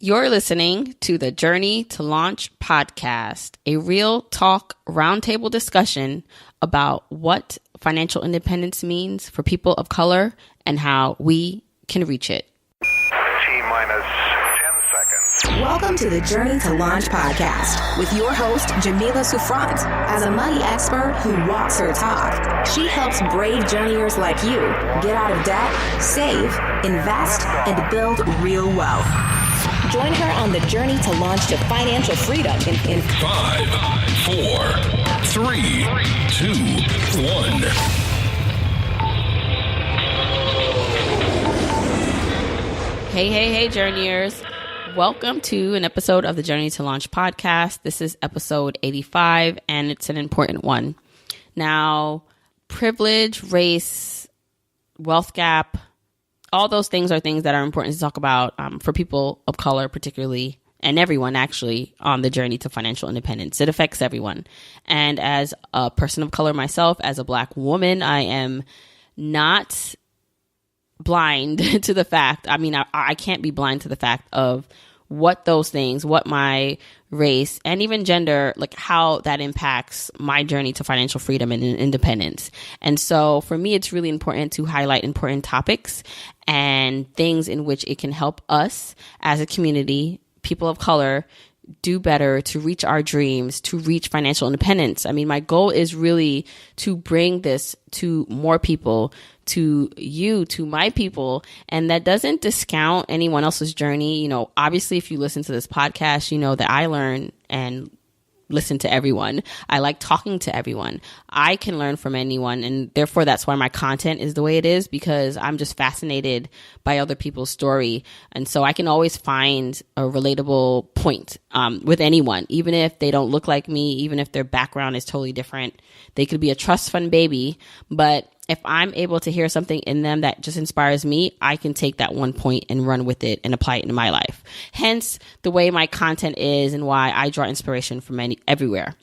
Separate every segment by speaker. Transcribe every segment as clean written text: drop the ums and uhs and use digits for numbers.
Speaker 1: You're listening to the Journey to Launch podcast, a real talk roundtable discussion about what financial independence means for people of color and how we can reach it.
Speaker 2: T-minus 10 seconds.
Speaker 3: Welcome to the Journey to Launch podcast with your host, Jamila Souffrant. As a money expert who walks her talk, she helps brave journeyers like you get out of debt, save, invest, and build real wealth. Join her on the journey to launch to financial freedom in
Speaker 4: 5, 4, 3, 2, 1.
Speaker 1: Hey, journeyers. Welcome to an episode of the Journey to Launch podcast. This is episode 85, and it's an important one. Now, privilege, race, wealth gap, all those things are things that are important to talk about for people of color particularly, and everyone actually on the journey to financial independence. It affects everyone. And as a person of color myself, as a Black woman, I am not blind to the fact. I mean, I can't be blind to the fact of what those things, what my race and even gender, like how that impacts my journey to financial freedom and independence. And so for me, it's really important to highlight important topics and things in which it can help us as a community, people of color, do better to reach our dreams, to reach financial independence. I mean, my goal is really to bring this to more people, to you, to my people. And that doesn't discount anyone else's journey. You know, obviously, if you listen to this podcast, you know that I learn and listen to everyone. I like talking to everyone. I can learn from anyone. And therefore, that's why my content is the way it is, because I'm just fascinated by other people's story. And so I can always find a relatable point with anyone, even if they don't look like me, even if their background is totally different. They could be a trust fund baby, but if I'm able to hear something in them that just inspires me, I can take that one point and run with it and apply it in my life. Hence the way my content is and why I draw inspiration from everywhere.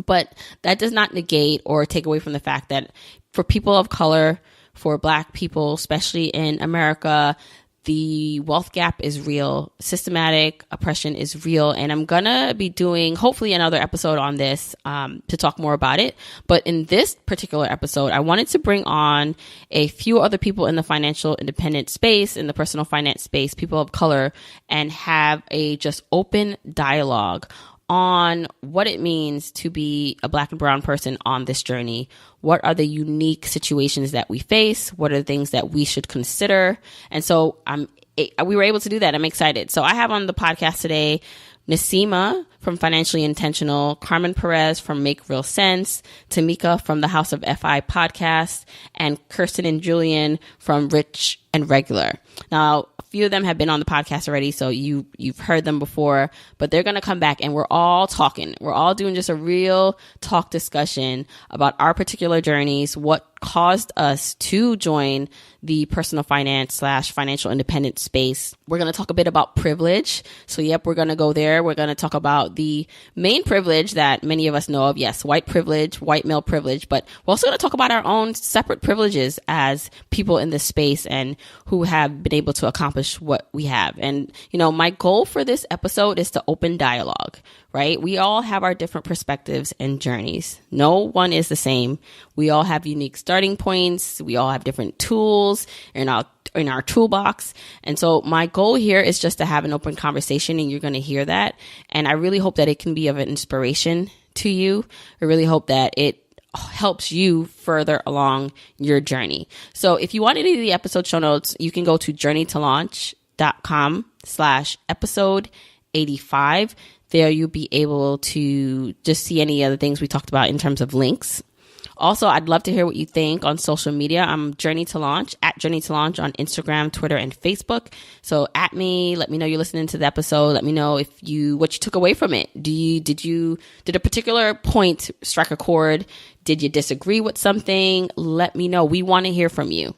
Speaker 1: But that does not negate or take away from the fact that for people of color, for Black people, especially in America, the wealth gap is real. Systematic oppression is real. And I'm going to be doing hopefully another episode on this to talk more about it. But in this particular episode, I wanted to bring on a few other people in the financial independent space, in the personal finance space, people of color, and have a just open dialogue on what it means to be a Black and brown person on this journey. What are the unique situations that we face? What are the things that we should consider? And so we were able to do that. I'm excited. So I have on the podcast today Naseema from Financially Intentional, Carmen Perez from Make Real Sense, Timika from the House of FI podcast, and Kiersten and Julien from Rich and Regular. Now, a few of them have been on the podcast already, so you've heard them before, but they're going to come back and we're all talking. We're all doing just a real talk discussion about our particular journeys, what caused us to join the personal finance / financial independence space. We're going to talk a bit about privilege. So yep, we're going to go there. We're going to talk about the main privilege that many of us know of. Yes, white privilege, white male privilege, but we're also going to talk about our own separate privileges as people in this space and who have been able to accomplish what we have. And, you know, my goal for this episode is to open dialogue, right? We all have our different perspectives and journeys. No one is the same. We all have unique starting points. We all have different tools in our toolbox. And so my goal here is just to have an open conversation, and you're going to hear that. And I really hope that it can be of an inspiration to you. I really hope that it helps you further along your journey. So if you want any of the episode show notes, you can go to journeytolaunch.com/episode 85. There you'll be able to just see any other things we talked about in terms of links. Also, I'd love to hear what you think on social media. I'm Journey to Launch, at Journey to Launch on Instagram, Twitter, and Facebook. So at me, let me know you're listening to the episode. Let me know what you took away from it. Did a particular point strike a chord? Did you disagree with something? Let me know. We want to hear from you.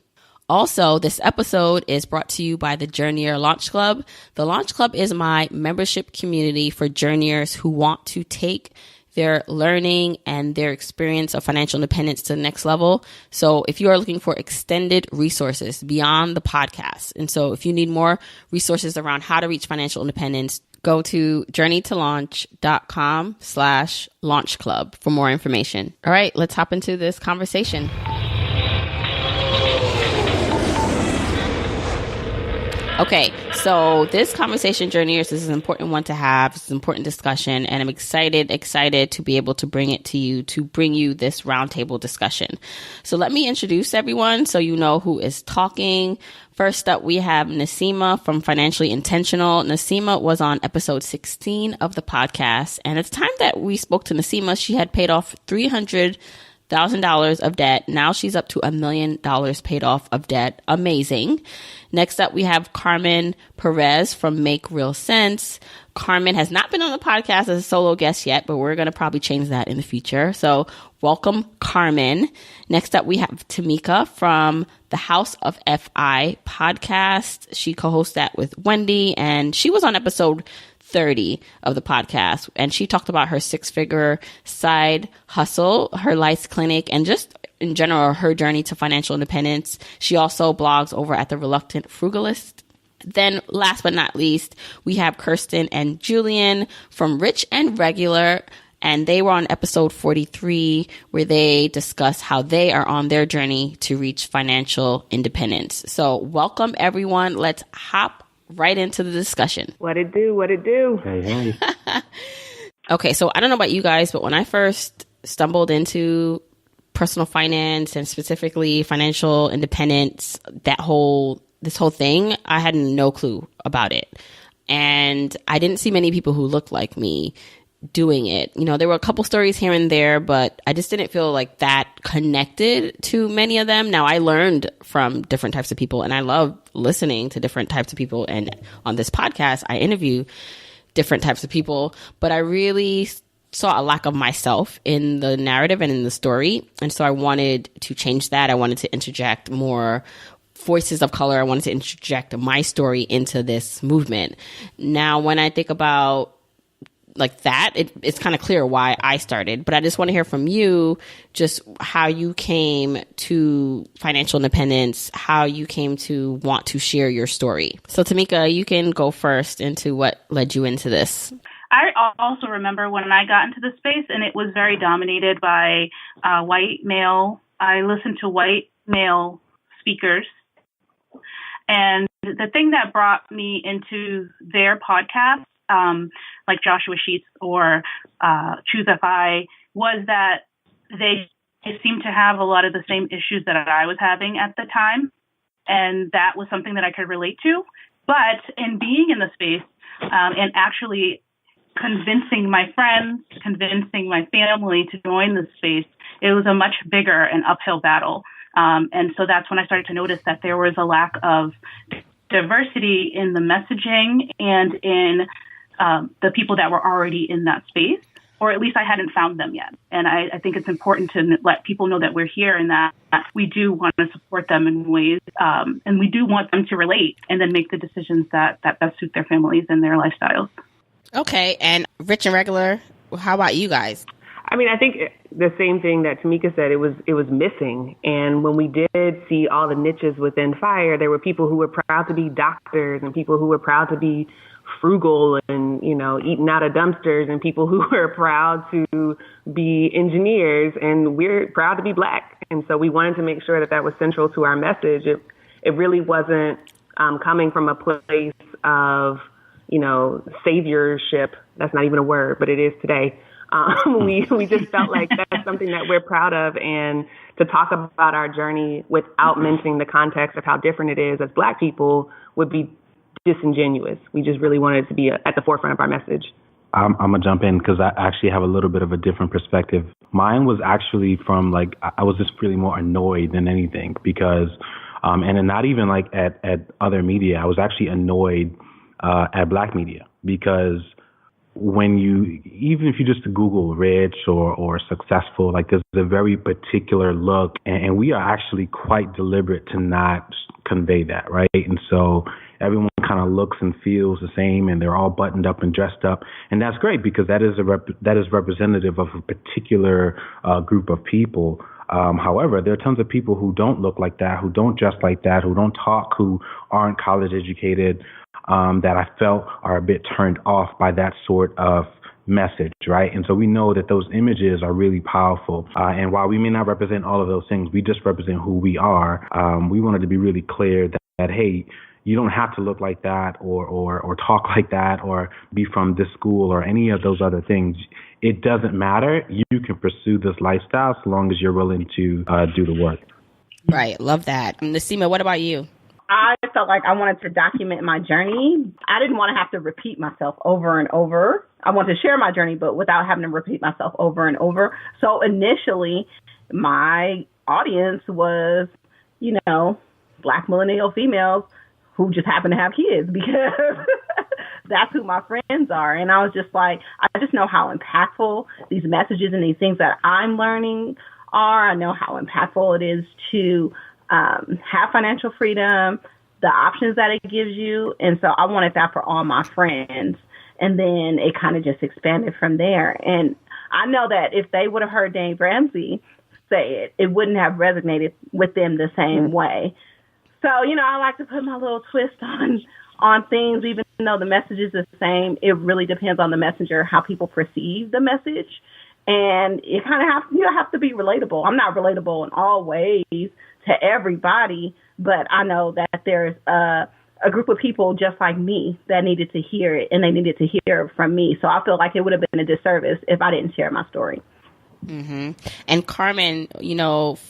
Speaker 1: Also, this episode is brought to you by the Journeyer Launch Club. The Launch Club is my membership community for journeyers who want to take their learning and their experience of financial independence to the next level. So if you are looking for extended resources beyond the podcast, and so if you need more resources around how to reach financial independence, go to journeytolaunch.com/launch club for more information. All right, let's hop into this conversation. Okay, so this conversation, Journeyers, is an important one to have. It's an important discussion, and I'm excited to be able to bring it to you, to bring you this roundtable discussion. So let me introduce everyone so you know who is talking. First up, we have Naseema from Financially Intentional. Naseema was on episode 16 of the podcast, and at the time that we spoke to Naseema, she had paid off $300,000 of debt. Now she's up to $1 million paid off of debt. Amazing. Next up, we have Carmen Perez from Make Real Sense. Carmen has not been on the podcast as a solo guest yet, but we're going to probably change that in the future. So welcome, Carmen. Next up, we have Timika from the House of FI podcast. She co-hosts that with Wendy, and she was on episode 30 of the podcast, and she talked about her 6-figure side hustle, her Lights Clinic, and just in general, her journey to financial independence. She also blogs over at The Reluctant Frugalist. Then last but not least, we have Kiersten and Julien from Rich and Regular, and they were on episode 43 where they discuss how they are on their journey to reach financial independence. So welcome everyone. Let's hop right into the discussion.
Speaker 5: What it do?
Speaker 6: Hey.
Speaker 1: Okay, so I don't know about you guys, but when I first stumbled into personal finance and specifically financial independence, this whole thing, I had no clue about it. And I didn't see many people who looked like me doing it. You know, there were a couple stories here and there, but I just didn't feel like that connected to many of them. Now, I learned from different types of people, and I love listening to different types of people. And on this podcast, I interview different types of people, but I really saw a lack of myself in the narrative and in the story. And so I wanted to change that. I wanted to interject more voices of color. I wanted to interject my story into this movement. Now, when I think about like that, it's kind of clear why I started, but I just want to hear from you just how you came to financial independence, how you came to want to share your story. So Timika, you can go first into what led you into this.
Speaker 7: I also remember when I got into the space, and it was very dominated by white male. I listened to white male speakers. And the thing that brought me into their podcast, like Joshua Sheets or Choose FI, was that they seemed to have a lot of the same issues that I was having at the time. And that was something that I could relate to. But in being in the space and actually convincing my friends, convincing my family to join the space, it was a much bigger and uphill battle. And so that's when I started to notice that there was a lack of diversity in the messaging and in the people that were already in that space, or at least I hadn't found them yet. And I think it's important to let people know that we're here and that we do want to support them in ways, and we do want them to relate and then make the decisions that best suit their families and their lifestyles.
Speaker 1: Okay. And Rich and Regular, how about you guys?
Speaker 5: I mean, I think the same thing that Timika said, it was missing. And when we did see all the niches within FIRE, there were people who were proud to be doctors and people who were proud to be frugal and, you know, eating out of dumpsters, and people who were proud to be engineers, and we're proud to be Black. And so we wanted to make sure that that was central to our message. It really wasn't coming from a place of, you know, saviorship. That's not even a word, but it is today. We just felt like that's something that we're proud of, and to talk about our journey without mentioning the context of how different it is as Black people would be disingenuous. We just really wanted to be at the forefront of our message.
Speaker 6: I'm going to jump in because I actually have a little bit of a different perspective. Mine was actually from like, I was just really more annoyed than anything because, and then not even like at other media, I was actually annoyed at Black media because when even if you just Google rich or successful, like there's a very particular look, and we are actually quite deliberate to not convey that, right? And so everyone kind of looks and feels the same, and they're all buttoned up and dressed up, and that's great because that is representative of a particular group of people. However, there are tons of people who don't look like that, who don't dress like that, who don't talk, who aren't college educated, that I felt are a bit turned off by that sort of message, right? And so we know that those images are really powerful. And while we may not represent all of those things, we just represent who we are. We wanted to be really clear that hey, you don't have to look like that or talk like that or be from this school or any of those other things. It doesn't matter. You can pursue this lifestyle so long as you're willing to do the work.
Speaker 1: Right. Love that. Naseema, what about you?
Speaker 8: I felt like I wanted to document my journey. I didn't want to have to repeat myself over and over. I wanted to share my journey, but without having to repeat myself over and over. So initially, my audience was, Black millennial females who just happen to have kids because that's who my friends are. And I was just like, I just know how impactful these messages and these things that I'm learning are. I know how impactful it is to have financial freedom, the options that it gives you. And so I wanted that for all my friends. And then it kind of just expanded from there. And I know that if they would have heard Dave Ramsey say it, it wouldn't have resonated with them the same way. So, I like to put my little twist on things, even though the message is the same. It really depends on the messenger, how people perceive the message. And you kind of have to be relatable. I'm not relatable in all ways to everybody, but I know that there's a group of people just like me that needed to hear it, and they needed to hear it from me. So I feel like it would have been a disservice if I didn't share my story.
Speaker 1: Mm-hmm. And Carmen,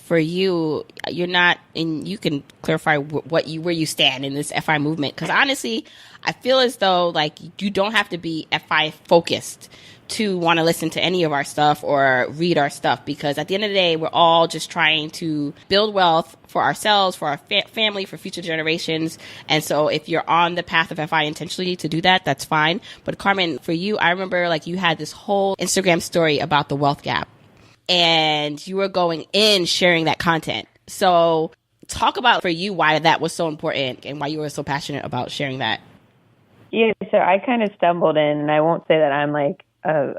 Speaker 1: for you, you're not, and you can clarify where you stand in this FI movement. Because honestly, I feel as though like you don't have to be FI focused to want to listen to any of our stuff or read our stuff, because at the end of the day, we're all just trying to build wealth for ourselves, for our family, for future generations. And so if you're on the path of FI intentionally to do that, that's fine. But Carmen, for you, I remember like you had this whole Instagram story about the wealth gap, and you were going in sharing that content. So talk about for you why that was so important and why you were so passionate about sharing that.
Speaker 9: Yeah, so I kind of stumbled in, and I won't say that I'm like a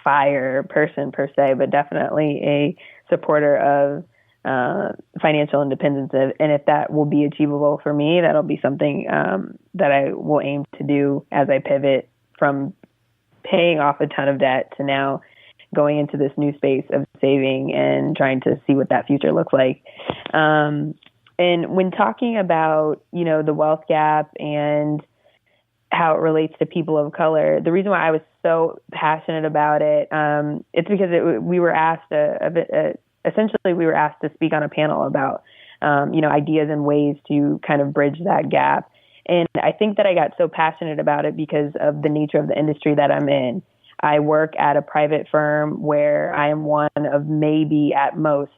Speaker 9: FIRE person per se, but definitely a supporter of financial independence. And if that will be achievable for me, that'll be something that I will aim to do as I pivot from paying off a ton of debt to now going into this new space of saving and trying to see what that future looks like. And when talking about, the wealth gap and how it relates to people of color, the reason why I was so passionate about it, it's because we were asked essentially we were asked to speak on a panel about, ideas and ways to kind of bridge that gap. And I think that I got so passionate about it because of the nature of the industry that I'm in. I work at a private firm where I am one of maybe at most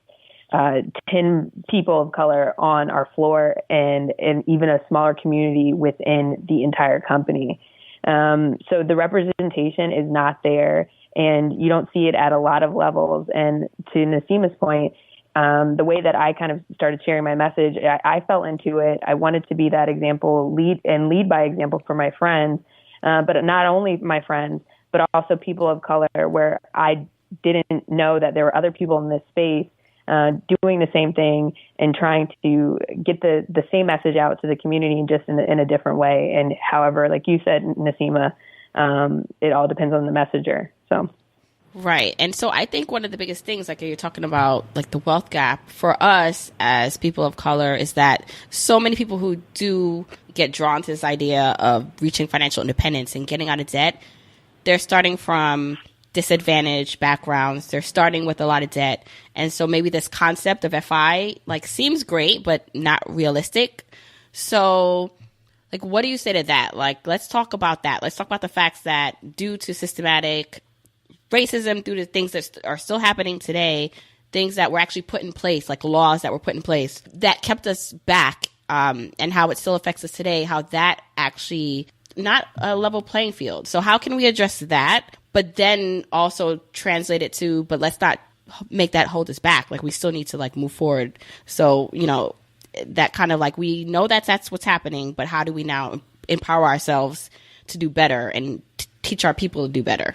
Speaker 9: 10 people of color on our floor and even a smaller community within the entire company. So the representation is not there, and you don't see it at a lot of levels. And to Naseema's point, the way that I kind of started sharing my message, I fell into it. I wanted to be that example, lead by example for my friends, but not only my friends, but also people of color, where I didn't know that there were other people in this space doing the same thing and trying to get the same message out to the community just in a different way. And however, like you said, Naseema, it all depends on the messenger. So.
Speaker 1: Right. And so I think one of the biggest things, like you're talking about, like the wealth gap for us as people of color, is that so many people who do get drawn to this idea of reaching financial independence and getting out of debt, they're starting from disadvantaged backgrounds. They're starting with a lot of debt. And so maybe this concept of FI like seems great, but not realistic. So like, what do you say to that? Like, let's talk about that. Let's talk about the facts that due to systematic racism, due to things that are still happening today, things that were actually put in place, like laws that were put in place that kept us back, and how it still affects us today, how that actually not a level playing field. So how can we address that, but then also translate it to, but let's not make that hold us back. Like we still need to like move forward. So, that kind of like, we know that's what's happening, but how do we now empower ourselves to do better and teach our people to do better.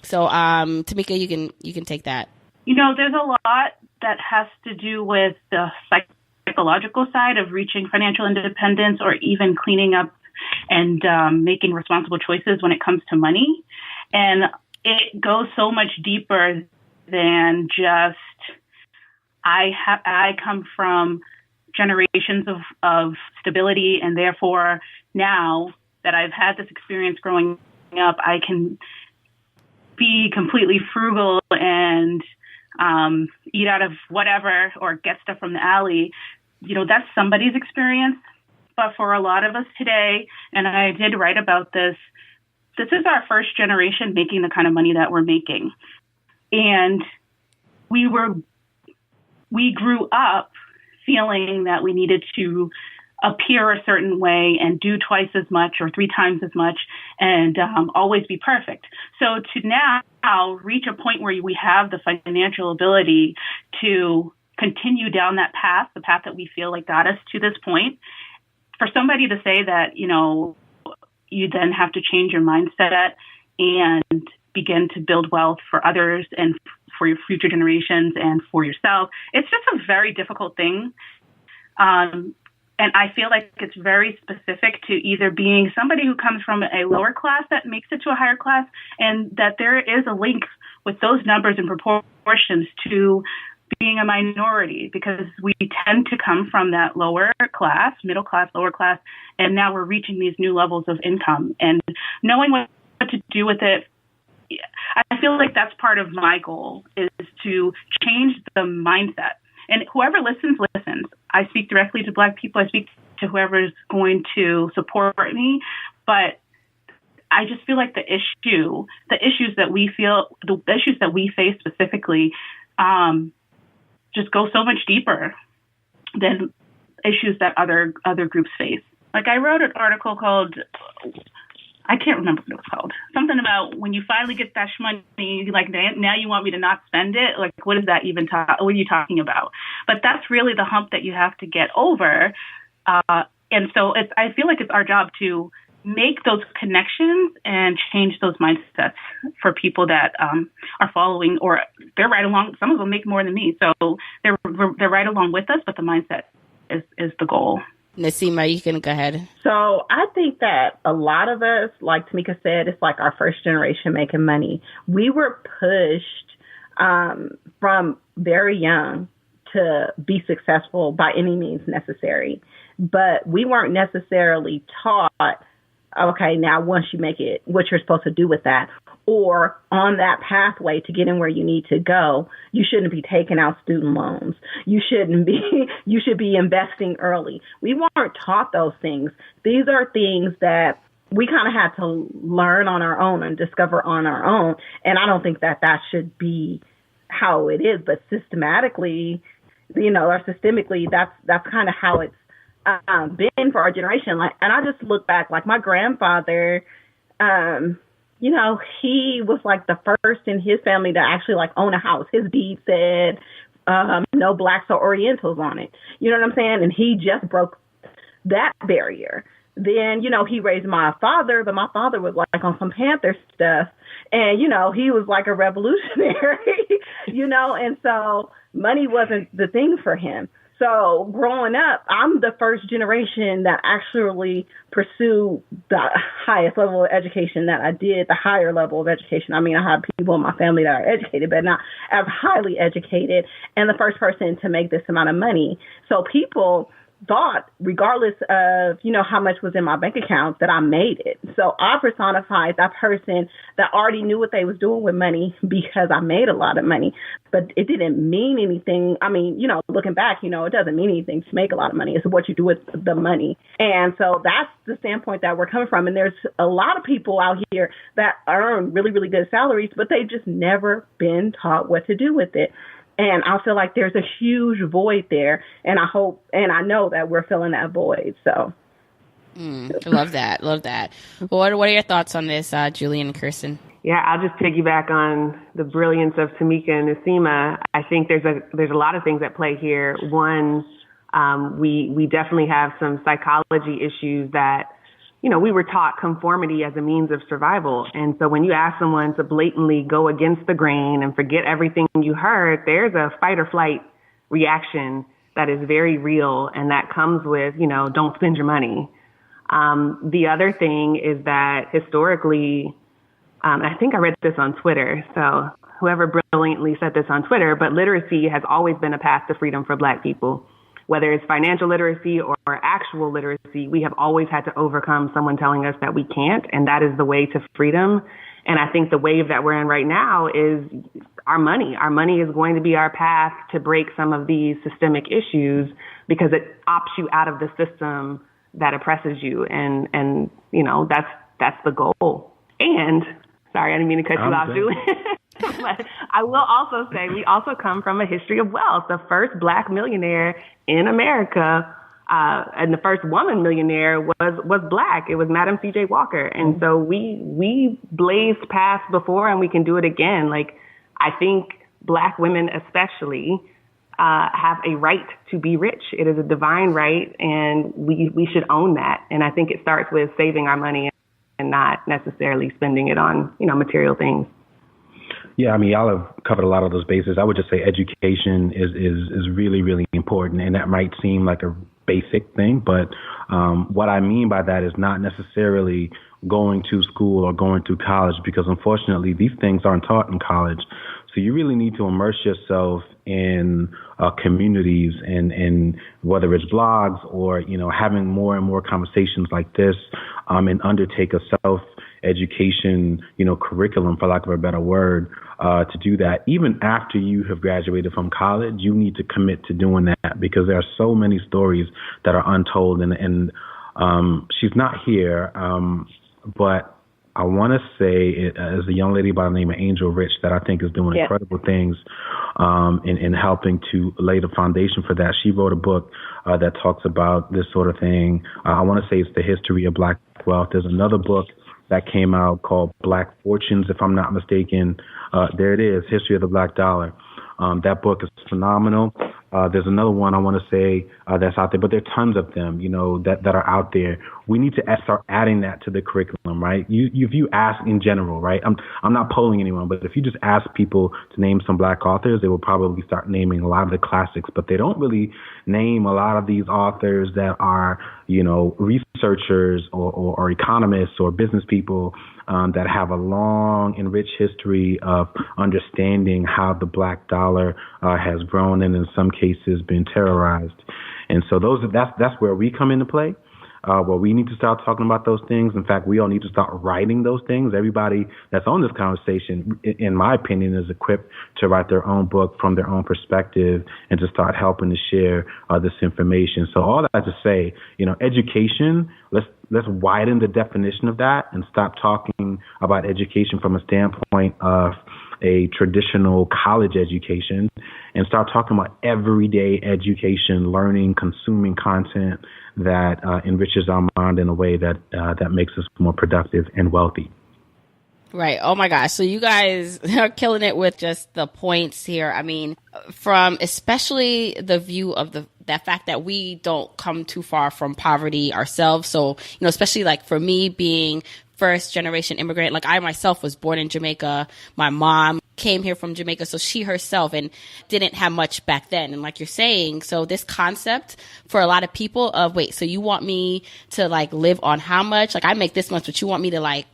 Speaker 1: So, Timika, you can take that.
Speaker 7: There's a lot that has to do with the psychological side of reaching financial independence, or even cleaning up and making responsible choices when it comes to money. And it goes so much deeper than just, I come from generations of stability, and therefore now that I've had this experience growing up, I can be completely frugal and eat out of whatever or get stuff from the alley. That's somebody's experience. But for a lot of us today, and I did write about this is our first generation making the kind of money that we're making. And we grew up feeling that we needed to appear a certain way and do twice as much or 3 times as much and always be perfect. So to now reach a point where we have the financial ability to continue down that path, the path that we feel like got us to this point, for somebody to say that, you then have to change your mindset and begin to build wealth for others and for your future generations and for yourself, it's just a very difficult thing. And I feel like it's very specific to either being somebody who comes from a lower class that makes it to a higher class, and that there is a link with those numbers and proportions to being a minority, because we tend to come from that lower class, middle class, lower class, and now we're reaching these new levels of income. And knowing what to do with it, I feel like that's part of my goal, is to change the mindset. And whoever listens. I speak directly to Black people. I speak to whoever is going to support me. But I just feel like the issues that we face specifically, just go so much deeper than issues that other groups face. Like, I wrote an article called, I can't remember what it was called. Something about when you finally get that money, like, now you want me to not spend it? Like, what is that even? What are you talking about? But that's really the hump that you have to get over. And so I feel like it's our job to make those connections and change those mindsets for people that are following, or they're right along. Some of them make more than me, so they're right along with us, but the mindset is the goal.
Speaker 1: Naseema, you can go ahead.
Speaker 8: So I think that a lot of us, like Timika said, it's like our first generation making money. We were pushed from very young to be successful by any means necessary, but we weren't necessarily taught, okay, now once you make it, what you're supposed to do with that, or on that pathway to getting where you need to go, you shouldn't be taking out student loans. You should be investing early. We weren't taught those things. These are things that we kind of had to learn on our own and discover on our own. And I don't think that should be how it is, but systematically, or systemically, that's kind of how it's been for our generation. Like, and I just look back, like my grandfather, he was like the first in his family to actually like own a house. His deed said no Blacks or Orientals on it. You know what I'm saying? And he just broke that barrier. Then, he raised my father, but my father was like on some Panther stuff. And, he was like a revolutionary, and so money wasn't the thing for him. So growing up, I'm the first generation that actually pursued the highest level of education that I did, the higher level of education. I mean, I have people in my family that are educated, but not as highly educated, and the first person to make this amount of money. So people thought, regardless of, how much was in my bank account, that I made it. So I personified that person that already knew what they was doing with money because I made a lot of money. But it didn't mean anything. I mean, looking back, it doesn't mean anything to make a lot of money. It's what you do with the money. And so that's the standpoint that we're coming from. And there's a lot of people out here that earn really, really good salaries, but they've just never been taught what to do with it. And I feel like there's a huge void there, and I hope and I know that we're filling that void. So,
Speaker 1: love that. Well, what are your thoughts on this, Julien and Kiersten?
Speaker 5: Yeah, I'll just piggyback on the brilliance of Timika and Naseema. I think there's a lot of things at play here. One, we definitely have some psychology issues that we were taught conformity as a means of survival. And so when you ask someone to blatantly go against the grain and forget everything you heard, there's a fight or flight reaction that is very real. And that comes with, don't spend your money. The other thing is that historically, I think I read this on Twitter, so whoever brilliantly said this on Twitter, but literacy has always been a path to freedom for Black people. Whether it's financial literacy or actual literacy, we have always had to overcome someone telling us that we can't, and that is the way to freedom. And I think the wave that we're in right now is our money. Our money is going to be our path to break some of these systemic issues because it opts you out of the system that oppresses you. And that's the goal. And sorry, I didn't mean to cut you off, Julie. But I will also say we also come from a history of wealth. The first Black millionaire in America and the first woman millionaire was Black. It was Madam C.J. Walker. And so we blazed paths before, and we can do it again. Like, I think Black women especially have a right to be rich. It is a divine right, and we should own that. And I think it starts with saving our money and not necessarily spending it on, material things.
Speaker 6: Yeah, I mean, y'all have covered a lot of those bases. I would just say education is really, really important, and that might seem like a basic thing, but what I mean by that is not necessarily going to school or going to college, because unfortunately these things aren't taught in college. So you really need to immerse yourself in communities and whether it's blogs or, having more and more conversations like this and undertake a self-education, curriculum, for lack of a better word, to do that. Even after you have graduated from college, you need to commit to doing that because there are so many stories that are untold. And she's not here, but I want to say, as a young lady by the name of Angel Rich, that I think is doing incredible things in helping to lay the foundation for that. She wrote a book that talks about this sort of thing. I want to say it's the history of Black wealth. There's another book that came out called Black Fortunes, if I'm not mistaken. There it is, History of the Black Dollar. That book is phenomenal. There's another one I want to say that's out there, but there are tons of them, that are out there. We need to start adding that to the curriculum, right? If you ask in general, right? I'm not polling anyone, but if you just ask people to name some Black authors, they will probably start naming a lot of the classics, but they don't really name a lot of these authors that are, researchers or economists or business people that have a long and rich history of understanding how the Black dollar has grown and in some cases been terrorized. And so that's where we come into play. Where we need to start talking about those things. In fact, we all need to start writing those things. Everybody that's on this conversation, in my opinion, is equipped to write their own book from their own perspective and to start helping to share this information. So all that to say, education, let's widen the definition of that and stop talking about education from a standpoint of a traditional college education and start talking about everyday education, learning, consuming content that enriches our mind in a way that makes us more productive and wealthy.
Speaker 1: Right. Oh my gosh. So you guys are killing it with just the points here. I mean, from especially the view of that fact that we don't come too far from poverty ourselves. So, especially like for me being first generation immigrant, like I myself was born in Jamaica. My mom came here from Jamaica. So she herself and didn't have much back then. And like you're saying, so this concept for a lot of people of, wait, so you want me to like live on how much? Like I make this much, but you want me to like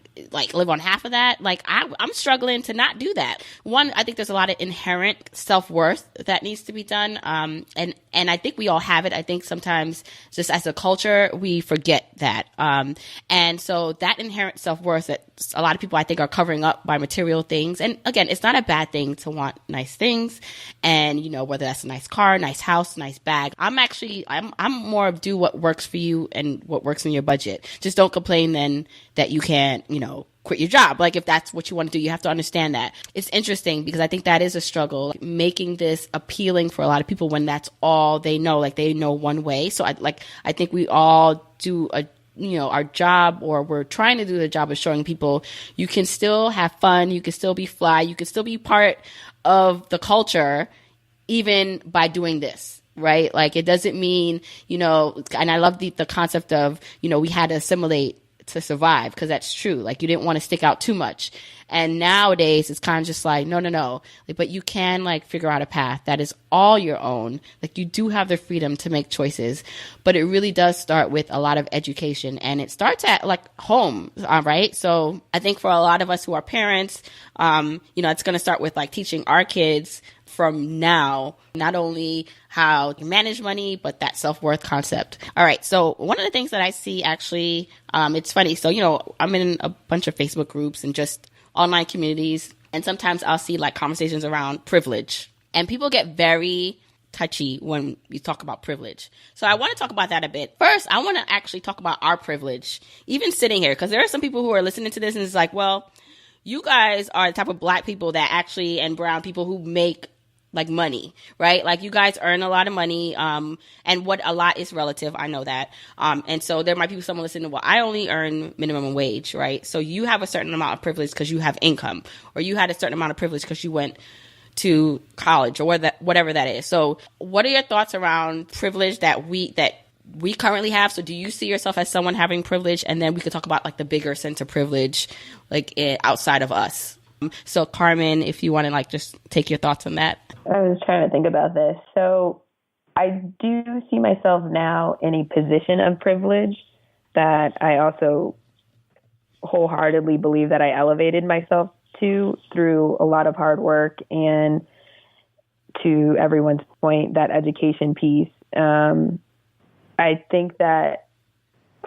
Speaker 1: live on half of that? Like I'm struggling to not do that. One, I think there's a lot of inherent self-worth that needs to be done. And I think we all have it. I think sometimes just as a culture, we forget that. And so that inherent self-worth that a lot of people I think are covering up by material things. And again, it's not a bad thing to want nice things. And, whether that's a nice car, nice house, nice bag. I'm more of do what works for you and what works in your budget. Just don't complain then that you can't, quit your job. Like if that's what you want to do, you have to understand that. It's interesting because I think that is a struggle, making this appealing for a lot of people when that's all they know, like they know one way. So I think we all do our job, or we're trying to do the job of showing people you can still have fun, you can still be fly, you can still be part of the culture even by doing this. Right? Like it doesn't mean, and I love the concept of, we had to assimilate to survive, because that's true. Like, you didn't want to stick out too much. And nowadays it's kind of just like, no. Like, but you can like figure out a path that is all your own. Like, you do have the freedom to make choices, but it really does start with a lot of education, and it starts at like home, right? So I think for a lot of us who are parents, it's going to start with like teaching our kids from now, not only how to manage money, but that self-worth concept. All right. So one of the things that I see actually, it's funny. So, I'm in a bunch of Facebook groups and just online communities, and sometimes I'll see like conversations around privilege, and people get very touchy when you talk about privilege. So I want to talk about that a bit. First, I want to actually talk about our privilege, even sitting here, because there are some people who are listening to this and it's like, well, you guys are the type of Black people that actually, and brown people who make like money, right? Like, you guys earn a lot of money, and what a lot is relative. I know that. And so there might be someone listening, well, I only earn minimum wage, right? So you have a certain amount of privilege because you have income, or you had a certain amount of privilege because you went to college, or whatever that is. So what are your thoughts around privilege that we currently have? So do you see yourself as someone having privilege? And then we could talk about like the bigger sense of privilege, like outside of us. So Carmen, if you want to like just take your thoughts on that.
Speaker 9: I was trying to think about this. So I do see myself now in a position of privilege that I also wholeheartedly believe that I elevated myself to through a lot of hard work, and to everyone's point, that education piece. I think that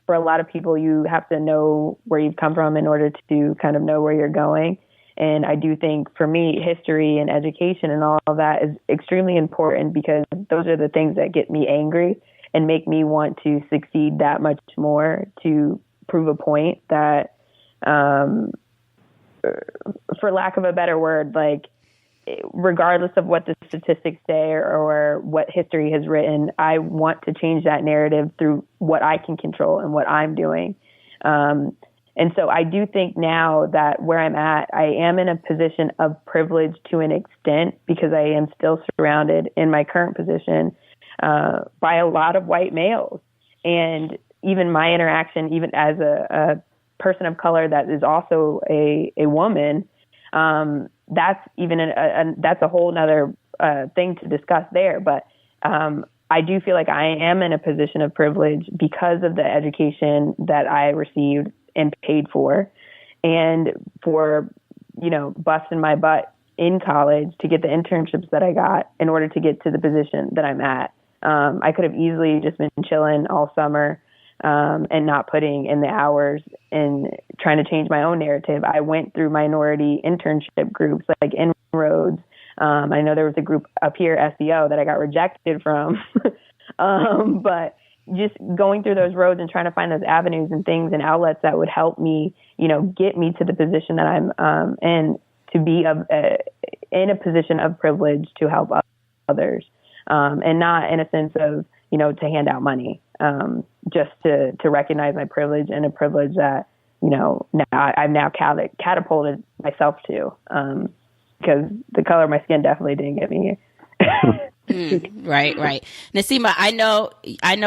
Speaker 9: for a lot of people, you have to know where you've come from in order to kind of know where you're going. And I do think for me, history and education and all of that is extremely important, because those are the things that get me angry and make me want to succeed that much more, to prove a point that, for lack of a better word, like, regardless of what the statistics say or what history has written, I want to change that narrative through what I can control and what I'm doing. And so I do think now that where I'm at, I am in a position of privilege to an extent, because I am still surrounded in my current position by a lot of white males. And even my interaction, even as a person of color that is also a woman, that's even that's a whole nother thing to discuss there. But I do feel like I am in a position of privilege because of the education that I received and paid for, and for, busting my butt in college to get the internships that I got in order to get to the position that I'm at. I could have easily just been chilling all summer and not putting in the hours and trying to change my own narrative. I went through minority internship groups like Inroads. I know there was a group up here, SEO, that I got rejected from. But just going through those roads and trying to find those avenues and things and outlets that would help me, get me to the position that I'm in, to be in a position of privilege to help others, and not in a sense of, to hand out money, just to recognize my privilege, and a privilege that, now I've now catapulted myself to, because the color of my skin definitely didn't get me here.
Speaker 1: Right. Naseema, I know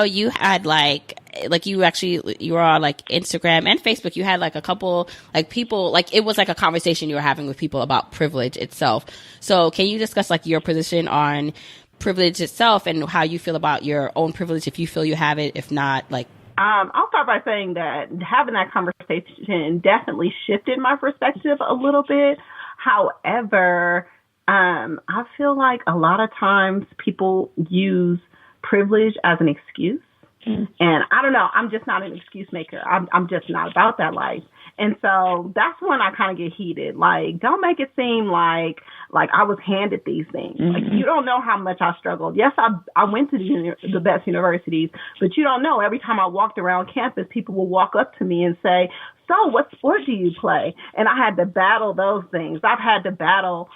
Speaker 1: you had like you were on like Instagram and Facebook. You had like a couple like people, like it was like a conversation you were having with people about privilege itself. So can you discuss like your position on privilege itself and how you feel about your own privilege, if you feel you have it, if not, like.
Speaker 8: I'll start by saying that having that conversation definitely shifted my perspective a little bit. However, I feel like a lot of times people use privilege as an excuse. And I don't know, I'm just not an excuse maker. I'm just not about that life. And so that's when I kind of get heated. Like, don't make it seem like I was handed these things. Mm-hmm. Like, you don't know how much I struggled. Yes, I went to the best universities, but you don't know. Every time I walked around campus, people will walk up to me and say, so what sport do you play? And I had to battle those things. I've had to battle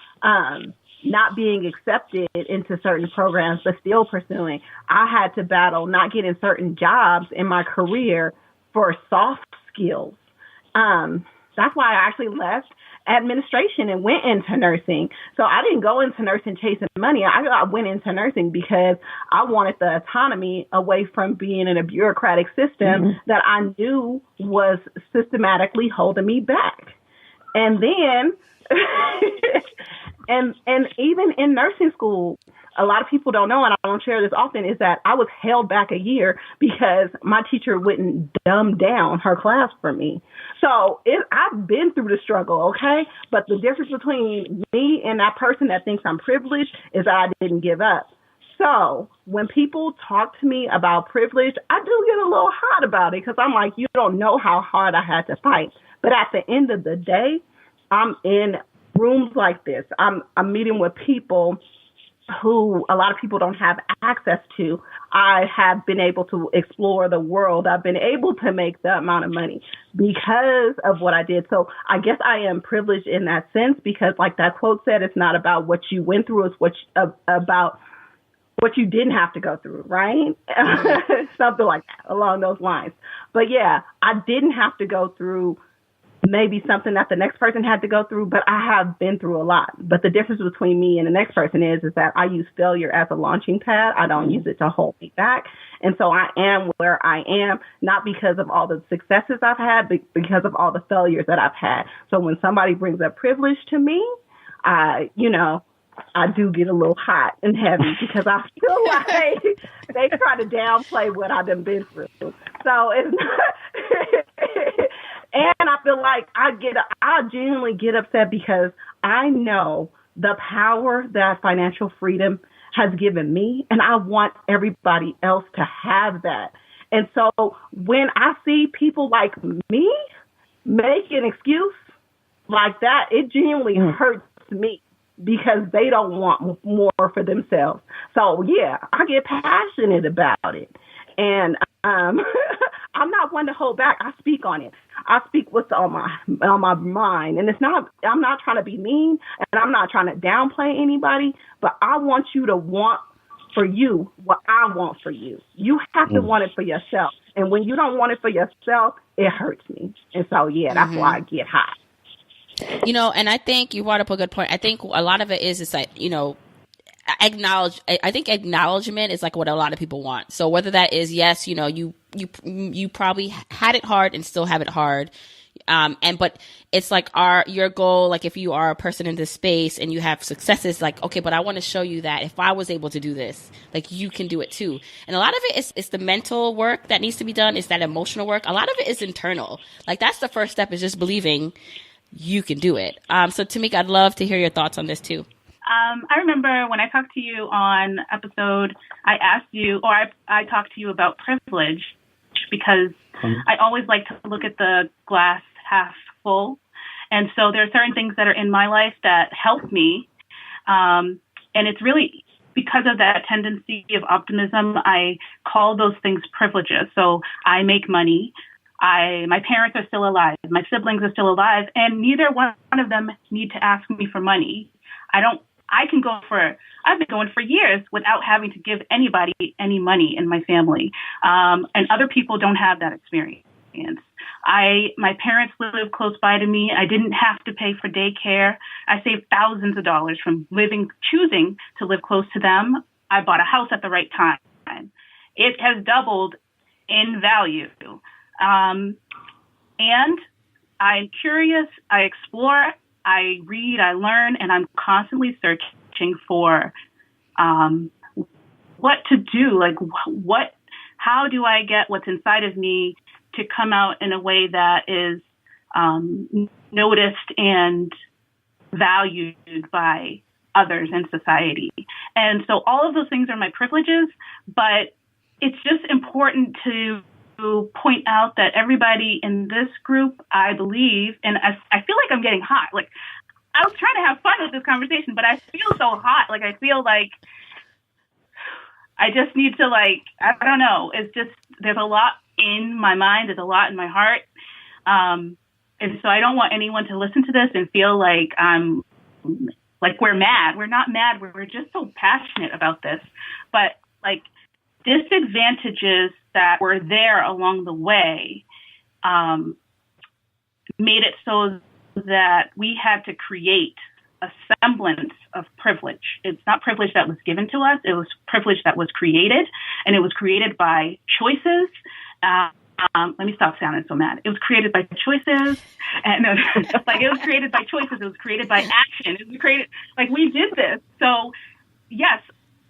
Speaker 8: not being accepted into certain programs, but still pursuing. I had to battle not getting certain jobs in my career for soft skills. That's why I actually left administration and went into nursing. So I didn't go into nursing chasing money. I went into nursing because I wanted the autonomy away from being in a bureaucratic system that I knew was systematically holding me back. And then, and even in nursing school, a lot of people don't know, and I don't share this often, is that I was held back a year because my teacher wouldn't dumb down her class for me. So I've been through the struggle, okay? But the difference between me and that person that thinks I'm privileged is that I didn't give up. So when people talk to me about privilege, I do get a little hot about it because I'm like, you don't know how hard I had to fight. But at the end of the day, I'm in rooms like this. I'm meeting with people who a lot of people don't have access to. I have been able to explore the world. I've been able to make the amount of money because of what I did. So I guess I am privileged in that sense because, like that quote said, it's not about what you went through, it's about what you didn't have to go through, right? Something like that, along those lines. But yeah, I didn't have to go through maybe something that the next person had to go through, but I have been through a lot. But the difference between me and the next person is that I use failure as a launching pad. I don't use it to hold me back. And so I am where I am, not because of all the successes I've had, but because of all the failures that I've had. So when somebody brings up privilege to me, I do get a little hot and heavy because I feel like they try to downplay what I've been through. So it's not, and I feel like I genuinely get upset because I know the power that financial freedom has given me, and I want everybody else to have that. And so when I see people like me make an excuse like that, it genuinely hurts me because they don't want more for themselves. So yeah, I get passionate about it. And I'm not one to hold back. I speak on it. I speak what's on my mind. And I'm not trying to be mean, and I'm not trying to downplay anybody, but I want you to want for you what I want for you. You have to want it for yourself. And when you don't want it for yourself, it hurts me. And so, yeah, that's why I get hot.
Speaker 1: And I think you brought up a good point. I think a lot of it is like, I think acknowledgement is like what a lot of people want. So whether that is, yes, you probably had it hard and still have it hard. But it's like your goal, like if you are a person in this space and you have successes, like, okay, but I want to show you that if I was able to do this, like you can do it too. And a lot of it is the mental work that needs to be done. It's that emotional work. A lot of it is internal. Like that's the first step, is just believing you can do it. So Timika, I'd love to hear your thoughts on this too.
Speaker 7: I remember when I talked to you on episode, I asked you, or I talked to you about privilege because I always like to look at the glass half full. And so there are certain things that are in my life that help me. And it's really because of that tendency of optimism, I call those things privileges. So I make money. My parents are still alive. My siblings are still alive. And neither one of them need to ask me for money. I've been going for years without having to give anybody any money in my family. And other people don't have that experience. My parents live close by to me. I didn't have to pay for daycare. I saved thousands of dollars from choosing to live close to them. I bought a house at the right time. It has doubled in value. And I'm curious, I explore, I read, I learn, and I'm constantly searching for what to do. Like, how do I get what's inside of me to come out in a way that is noticed and valued by others in society? And so all of those things are my privileges, but it's just important to point out that everybody in this group, I believe, and I feel like I'm getting hot. Like, I was trying to have fun with this conversation, but I feel so hot. Like, I feel like I just need to, like, I don't know. It's just, there's a lot in my mind. There's a lot in my heart. And so I don't want anyone to listen to this and feel like we're mad. We're not mad. We're just so passionate about this. But, like, disadvantages that were there along the way made it so that we had to create a semblance of privilege. It's not privilege that was given to us. It was privilege that was created, and it was created by choices. Let me stop sounding so mad. It was created by choices, and it was created by choices. It was created by action. It was created, we did this. So yes,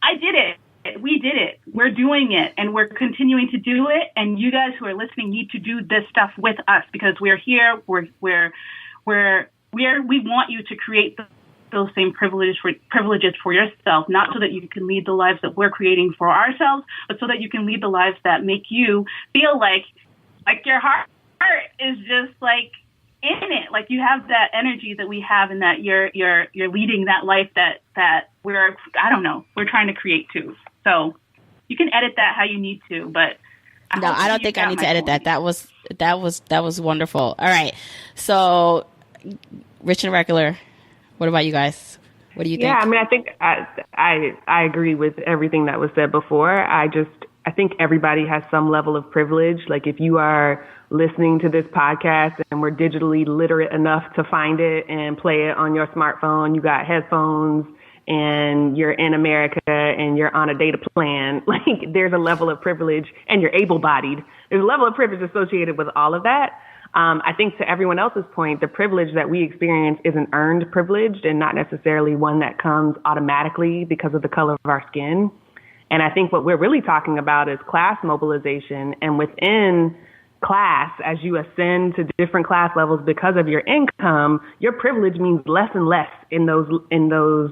Speaker 7: I did it. We did it. We're doing it, and we're continuing to do it. And you guys who are listening need to do this stuff with us, because we're here. We want you to create those same privileges for yourself, not so that you can lead the lives that we're creating for ourselves, but so that you can lead the lives that make you feel like your heart is just in it, you have that energy that we have, and that you're leading that life that we're trying to create too. So you can edit that how you need to, but
Speaker 1: no, I don't think I need to edit that. That was wonderful. All right, so Rich and Regular, what about you guys? What do you think?
Speaker 5: Yeah, I mean, I think I agree with everything that was said before. I think everybody has some level of privilege. If you are listening to this podcast and we're digitally literate enough to find it and play it on your smartphone, you got headphones, and you're in America and you're on a data plan, there's a level of privilege, and you're able-bodied. There's a level of privilege associated with all of that. I think to everyone else's point, the privilege that we experience is an earned privilege and not necessarily one that comes automatically because of the color of our skin. And I think what we're really talking about is class mobilization. And within class, as you ascend to different class levels because of your income, your privilege means less and less in those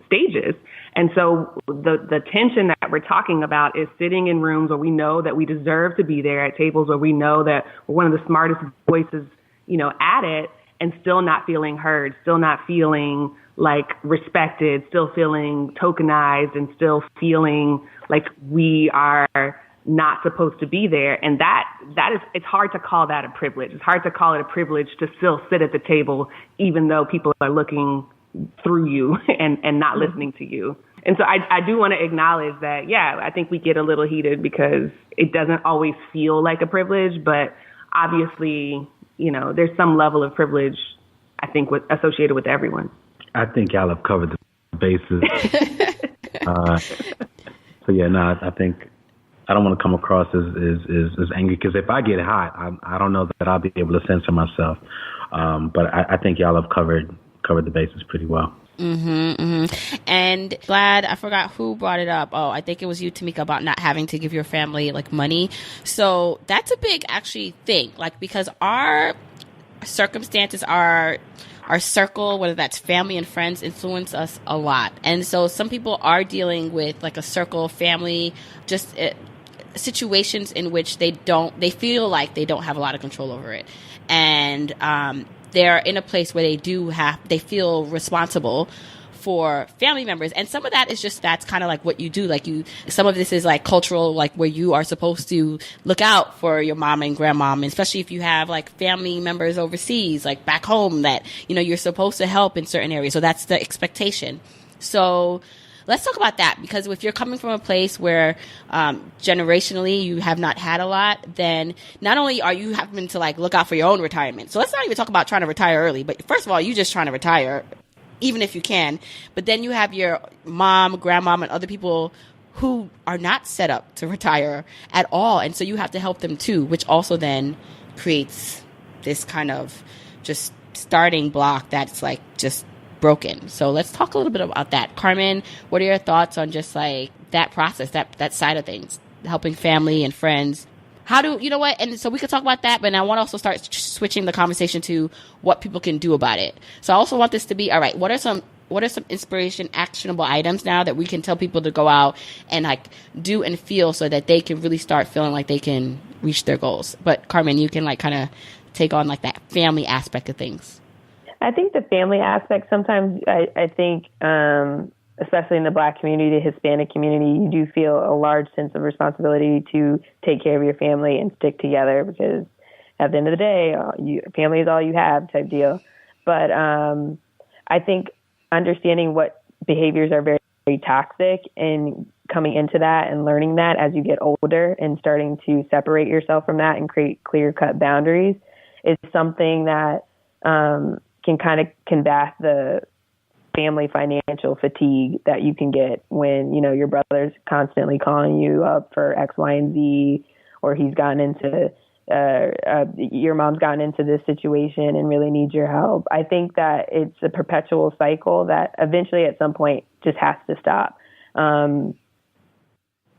Speaker 5: stages. And so the tension that we're talking about is sitting in rooms where we know that we deserve to be there, at tables where we know that we're one of the smartest voices, at it, and still not feeling heard, still not feeling respected, still feeling tokenized, and still feeling like we are not supposed to be there. And that is, it's hard to call that a privilege. It's hard to call it a privilege to still sit at the table, even though people are looking through you and not listening to you. And so I do want to acknowledge that, yeah, I think we get a little heated because it doesn't always feel like a privilege, but obviously, there's some level of privilege, I think, associated with everyone.
Speaker 6: I think y'all have covered the bases. I think I don't want to come across as angry, because if I get hot, I don't know that I'll be able to censor myself. But I think y'all have covered the bases pretty well.
Speaker 1: Mm-hmm, mm-hmm. And glad, I forgot who brought it up. Oh, I think it was you, Timika, about not having to give your family money. So that's a big actually thing, because our circumstances, our circle, whether that's family and friends, influence us a lot. And so some people are dealing with a circle, family, just situations in which they feel like they don't have a lot of control over it. And, they're in a place where they feel responsible for family members. And some of that is just, that's kind of what you do. Some of this is cultural, where you are supposed to look out for your mom and grandmom, and especially if you have family members overseas, back home, that, you're supposed to help in certain areas. So that's the expectation. So let's talk about that, because if you're coming from a place where generationally you have not had a lot, then not only are you having to look out for your own retirement. So let's not even talk about trying to retire early. But first of all, you're just trying to retire, even if you can. But then you have your mom, grandmom, and other people who are not set up to retire at all. And so you have to help them too, which also then creates this kind of just starting block that's just broken. So let's talk a little bit about that. Carmen, what are your thoughts on just that process, that side of things, helping family and friends? How do, and so we could talk about that, but I want to also start switching the conversation to what people can do about it. So I also want this to be, all right, what are some inspiration, actionable items now that we can tell people to go out and do and feel, so that they can really start feeling like they can reach their goals? But Carmen, you can kind of take on that family aspect of things.
Speaker 9: I think the family aspect, sometimes I think, especially in the Black community, the Hispanic community, you do feel a large sense of responsibility to take care of your family and stick together, because at the end of the day, family is all you have, type deal. But I think understanding what behaviors are very, very toxic, and coming into that and learning that as you get older and starting to separate yourself from that and create clear-cut boundaries is something that can kind of combat the family financial fatigue that you can get when, you know, your brother's constantly calling you up for X, Y, and Z, or he's gotten into, your mom's gotten into this situation and really needs your help. I think that it's a perpetual cycle that eventually at some point just has to stop. And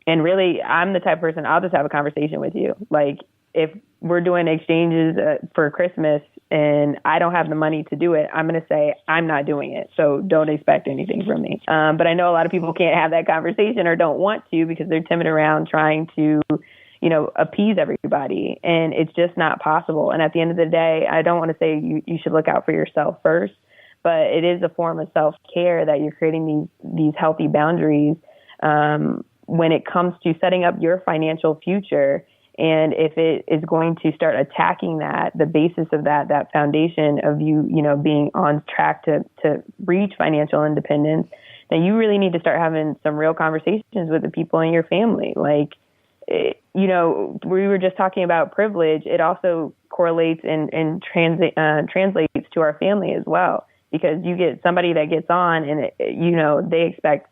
Speaker 9: really, I'm the type of person, I'll just have a conversation with you. Like, if we're doing exchanges for Christmas and I don't have the money to do it, I'm going to say I'm not doing it. So don't expect anything from me. But I know a lot of people can't have that conversation or don't want to because they're timid around trying to, you know, appease everybody. And it's just not possible. And at the end of the day, I don't want to say you should look out for yourself first, but it is a form of self-care that you're creating these healthy boundaries when it comes to setting up your financial future. And if it is going to start attacking that, the basis of that foundation of you know, being on track to reach financial independence, then you really need to start having some real conversations with the people in your family. Like, you know, we were just talking about privilege. It also correlates and translates to our family as well, because you get somebody that gets on and, you know, they expect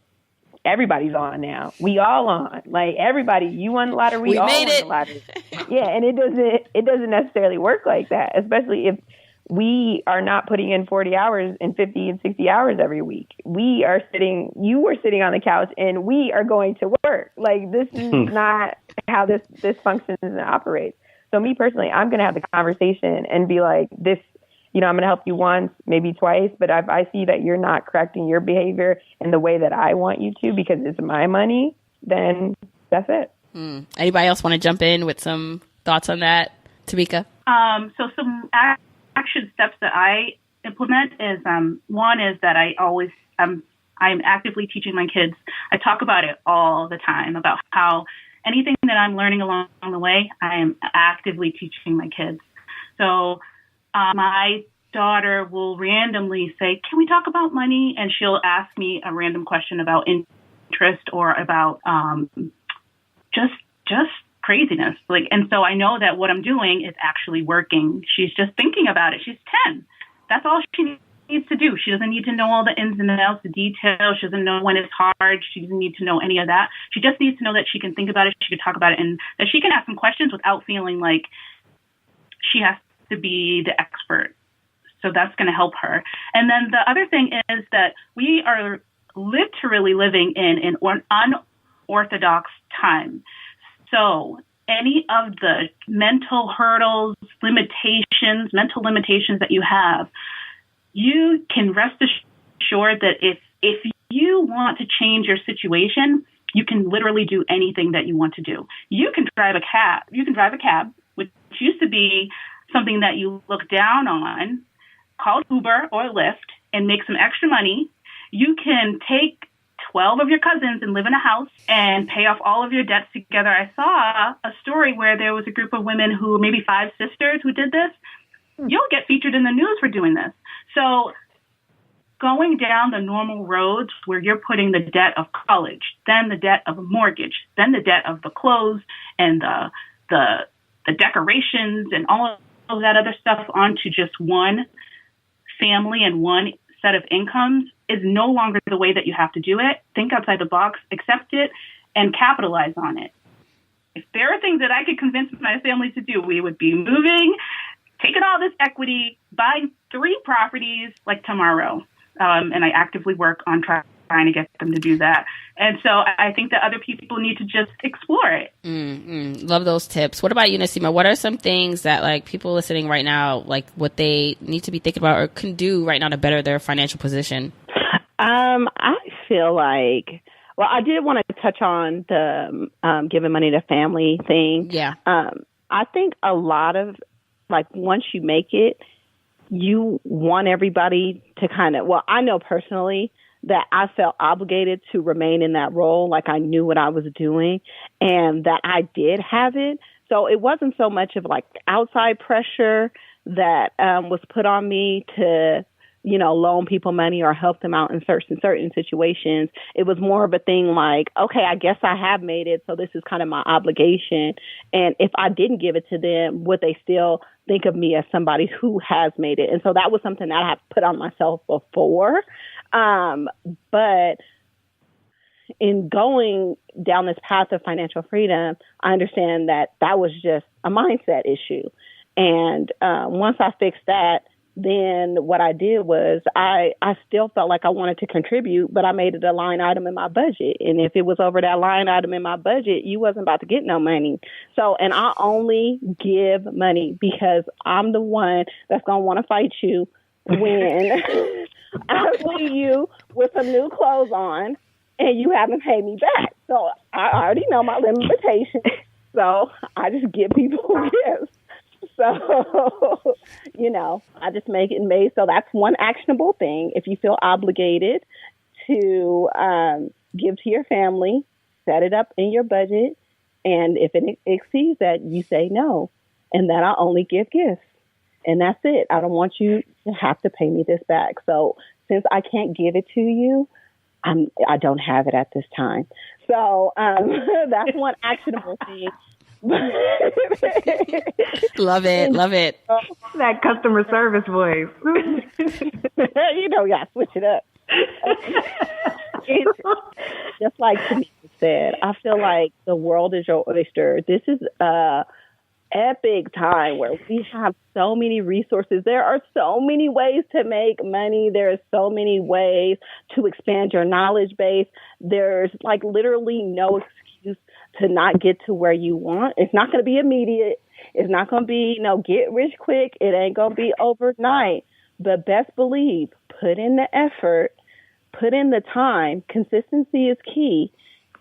Speaker 9: everybody's on now. We all on. Like, everybody, you won the lottery, we all won the lottery. Yeah, and it doesn't necessarily work like that, especially if we are not putting in 40 hours and 50 and 60 hours every week. You are sitting on the couch and we are going to work. Like, this is not how this functions and operates. So me personally, I'm going to have the conversation and be like, this, you know, I'm going to help you once, maybe twice, but if I see that you're not correcting your behavior in the way that I want you to because it's my money, then that's it.
Speaker 1: Anybody else want to jump in with some thoughts on that? Timika?
Speaker 7: So some action steps that I implement is, one is that I'm actively teaching my kids. I talk about it all the time, about how anything that I'm learning along the way, I am actively teaching my kids. So my daughter will randomly say, "Can we talk about money?" And she'll ask me a random question about interest or about just craziness. Like, and so I know that what I'm doing is actually working. She's just thinking about it. She's 10. That's all she needs to do. She doesn't need to know all the ins and outs, the details. She doesn't know when it's hard. She doesn't need to know any of that. She just needs to know that she can think about it, she can talk about it, and that she can ask some questions without feeling like she has to be the expert. So that's going to help her. And then the other thing is that we are literally living in an unorthodox time. So any of the mental hurdles, mental limitations that you have, you can rest assured that if you want to change your situation, you can literally do anything that you want to do. You can drive a cab. Which used to be something that you look down on, call Uber or Lyft and make some extra money. You can take 12 of your cousins and live in a house and pay off all of your debts together. I saw a story where there was a group of women who, maybe 5 sisters, who did this. You'll get featured in the news for doing this. So going down the normal roads where you're putting the debt of college, then the debt of a mortgage, then the debt of the clothes and the decorations and all of that other stuff onto just one family and one set of incomes is no longer the way that you have to do it. Think outside the box, accept it, and capitalize on it. If there are things that I could convince my family to do, we would be moving, taking all this equity, buying 3 properties like tomorrow. And I actively work on trying to get them to do that. And so I think that other people need to just explore it.
Speaker 1: Love those tips. What about you, Naseema? What are some things that, like, people listening right now, like, what they need to be thinking about or can do right now to better their financial position?
Speaker 8: I feel like, well, I did want to touch on the giving money to family thing.
Speaker 1: Yeah.
Speaker 8: I think a lot of, like, once you make it, you want everybody to kind of, well, I know personally that I felt obligated to remain in that role, like I knew what I was doing and that I did have it. So it wasn't so much of like outside pressure that was put on me to, you know, loan people money or help them out in certain situations. It was more of a thing like, okay, I guess I have made it, so this is kind of my obligation. And if I didn't give it to them, would they still think of me as somebody who has made it. And so that was something that I had put on myself before. But in going down this path of financial freedom, I understand that was just a mindset issue. And once I fixed that, then what I did was I still felt like I wanted to contribute, but I made it a line item in my budget. And if it was over that line item in my budget, you wasn't about to get no money. So, and I only give money because I'm the one that's going to want to fight you when I see you with some new clothes on and you haven't paid me back. So I already know my limitations. So I just give people gifts. So, I just make it made. So that's one actionable thing. If you feel obligated to give to your family, set it up in your budget. And if it exceeds that, you say no. And then I'll only give gifts. And that's it. I don't want you to have to pay me this back. So since I can't give it to you, I don't have it at this time. So that's one actionable thing.
Speaker 1: Love it.
Speaker 5: That customer service voice.
Speaker 8: Switch it up. It's just like Timika said, I feel like the world is your oyster. This is a epic time where we have so many resources. There are so many ways to make money. There are so many ways to expand your knowledge base. There's like literally no excuse to not get to where you want. It's not going to be immediate. It's not going to be, get rich quick. It ain't going to be overnight. But best believe, put in the effort, put in the time. Consistency is key.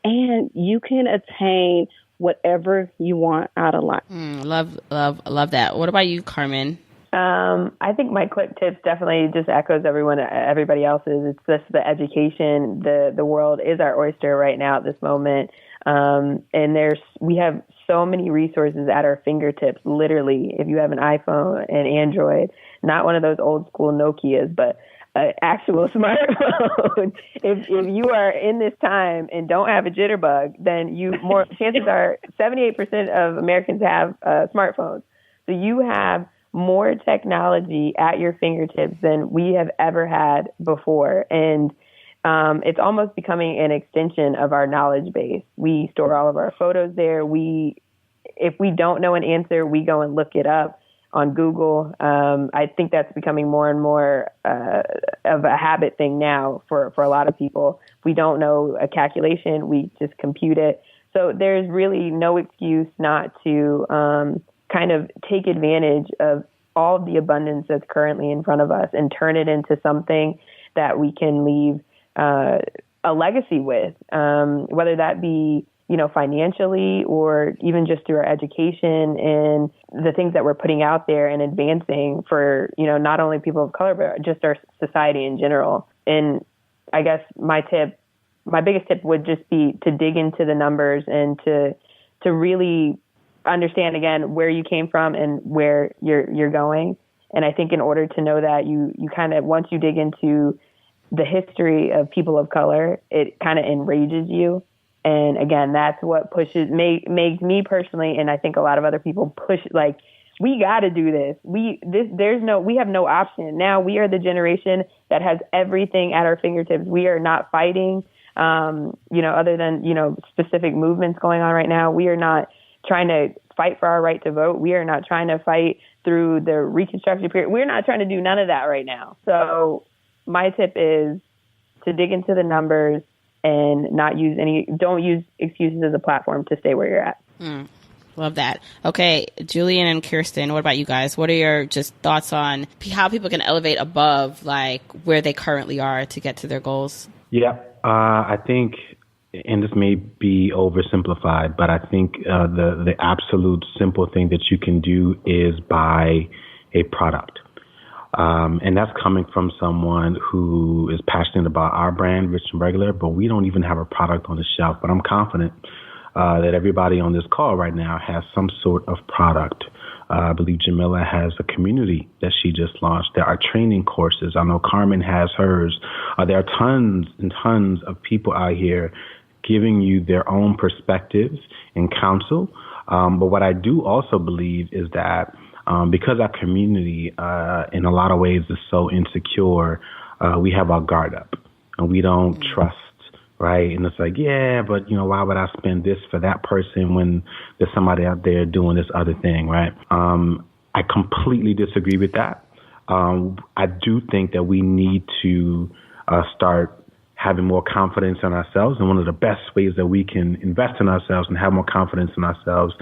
Speaker 8: And you can attain whatever you want out of life.
Speaker 1: Love that. What about you, Carmen?
Speaker 9: I think my quick tips definitely just echoes everybody else's. It's just the education. The world is our oyster right now at this moment. And we have so many resources at our fingertips, literally, if you have an iPhone and Android, not one of those old school Nokias, but an actual smartphone. If you are in this time and don't have a jitterbug, then chances are 78% of Americans have smartphones. So you have more technology at your fingertips than we have ever had before. And it's almost becoming an extension of our knowledge base. We store all of our photos there. If we don't know an answer, we go and look it up on Google. I think that's becoming more and more of a habit thing now for a lot of people. If we don't know a calculation, we just compute it. So there's really no excuse not to kind of take advantage of all of the abundance that's currently in front of us and turn it into something that we can leave a legacy with, whether that be, financially or even just through our education and the things that we're putting out there and advancing for, not only people of color, but just our society in general. And I guess my biggest tip would just be to dig into the numbers and to really understand again where you came from and where you're going. And I think in order to know that, you kind of, once you dig into the history of people of color, it kind of enrages you. And again, that's what makes me personally, and I think a lot of other people push, like, we got to do this. We have no option. Now we are the generation that has everything at our fingertips. We are not fighting, other than, specific movements going on right now. We are not trying to fight for our right to vote. We are not trying to fight through the Reconstruction period. We're not trying to do none of that right now. So my tip is to dig into the numbers and don't use excuses as a platform to stay where you're at.
Speaker 1: Love that. Okay, Julien and Kiersten, what about you guys? What are your just thoughts on how people can elevate above like where they currently are to get to their goals?
Speaker 6: Yeah, I think, and this may be oversimplified, but I think the absolute simple thing that you can do is buy a product. And that's coming from someone who is passionate about our brand, Rich and Regular, but we don't even have a product on the shelf. But I'm confident that everybody on this call right now has some sort of product. I believe Jamila has a community that she just launched. There are training courses. I know Carmen has hers. There are tons and tons of people out here giving you their own perspectives and counsel. But what I do also believe is that because our community, in a lot of ways, is so insecure, we have our guard up and we don't trust, right? And it's like, yeah, but, why would I spend this for that person when there's somebody out there doing this other thing, right? I completely disagree with that. I do think that we need to start having more confidence in ourselves. And one of the best ways that we can invest in ourselves and have more confidence in ourselves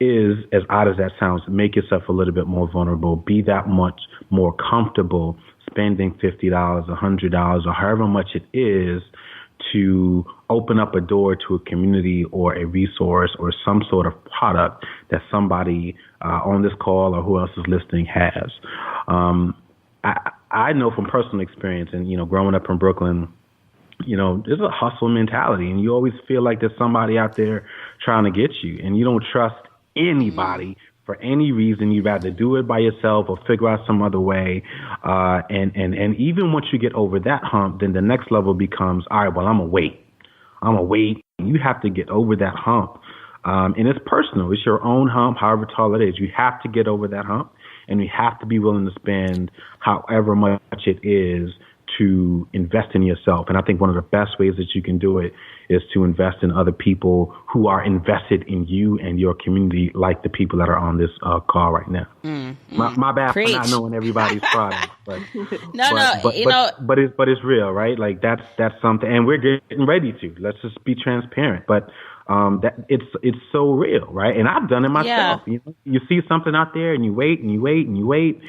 Speaker 6: is, as odd as that sounds, make yourself a little bit more vulnerable, be that much more comfortable spending $50, $100, or however much it is to open up a door to a community or a resource or some sort of product that somebody on this call or who else is listening has. I know from personal experience and, growing up in Brooklyn, there's a hustle mentality, and you always feel like there's somebody out there trying to get you, and you don't trust anybody for any reason. You'd rather do it by yourself or figure out some other way. And even once you get over that hump, then the next level becomes, all right, well, I'm going to wait. You have to get over that hump. And it's personal. It's your own hump, however tall it is. You have to get over that hump, and you have to be willing to spend however much it is to invest in yourself. And I think one of the best ways that you can do it is to invest in other people who are invested in you and your community, like the people that are on this call right now. My bad for not knowing everybody's product, but but it's real, right? Like that's something, and we're getting ready to. Let's just be transparent, but that it's so real, right? And I've done it myself.
Speaker 1: Yeah.
Speaker 6: You see something out there, and you wait and you wait and you wait.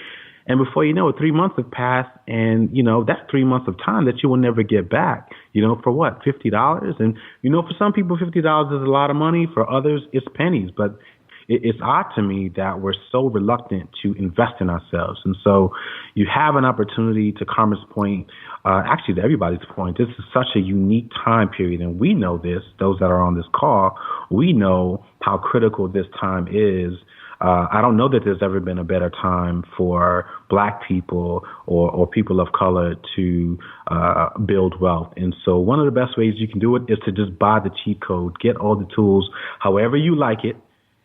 Speaker 6: And before you know it, 3 months have passed, and, that's 3 months of time that you will never get back, for what, $50? And, for some people, $50 is a lot of money. For others, it's pennies. But it's odd to me that we're so reluctant to invest in ourselves. And so you have an opportunity, to Carmen's point, actually to everybody's point, this is such a unique time period. And we know this, those that are on this call, we know how critical this time is. I don't know that there's ever been a better time for Black people or people of color to build wealth. And so one of the best ways you can do it is to just buy the cheat code, get all the tools, however you like it,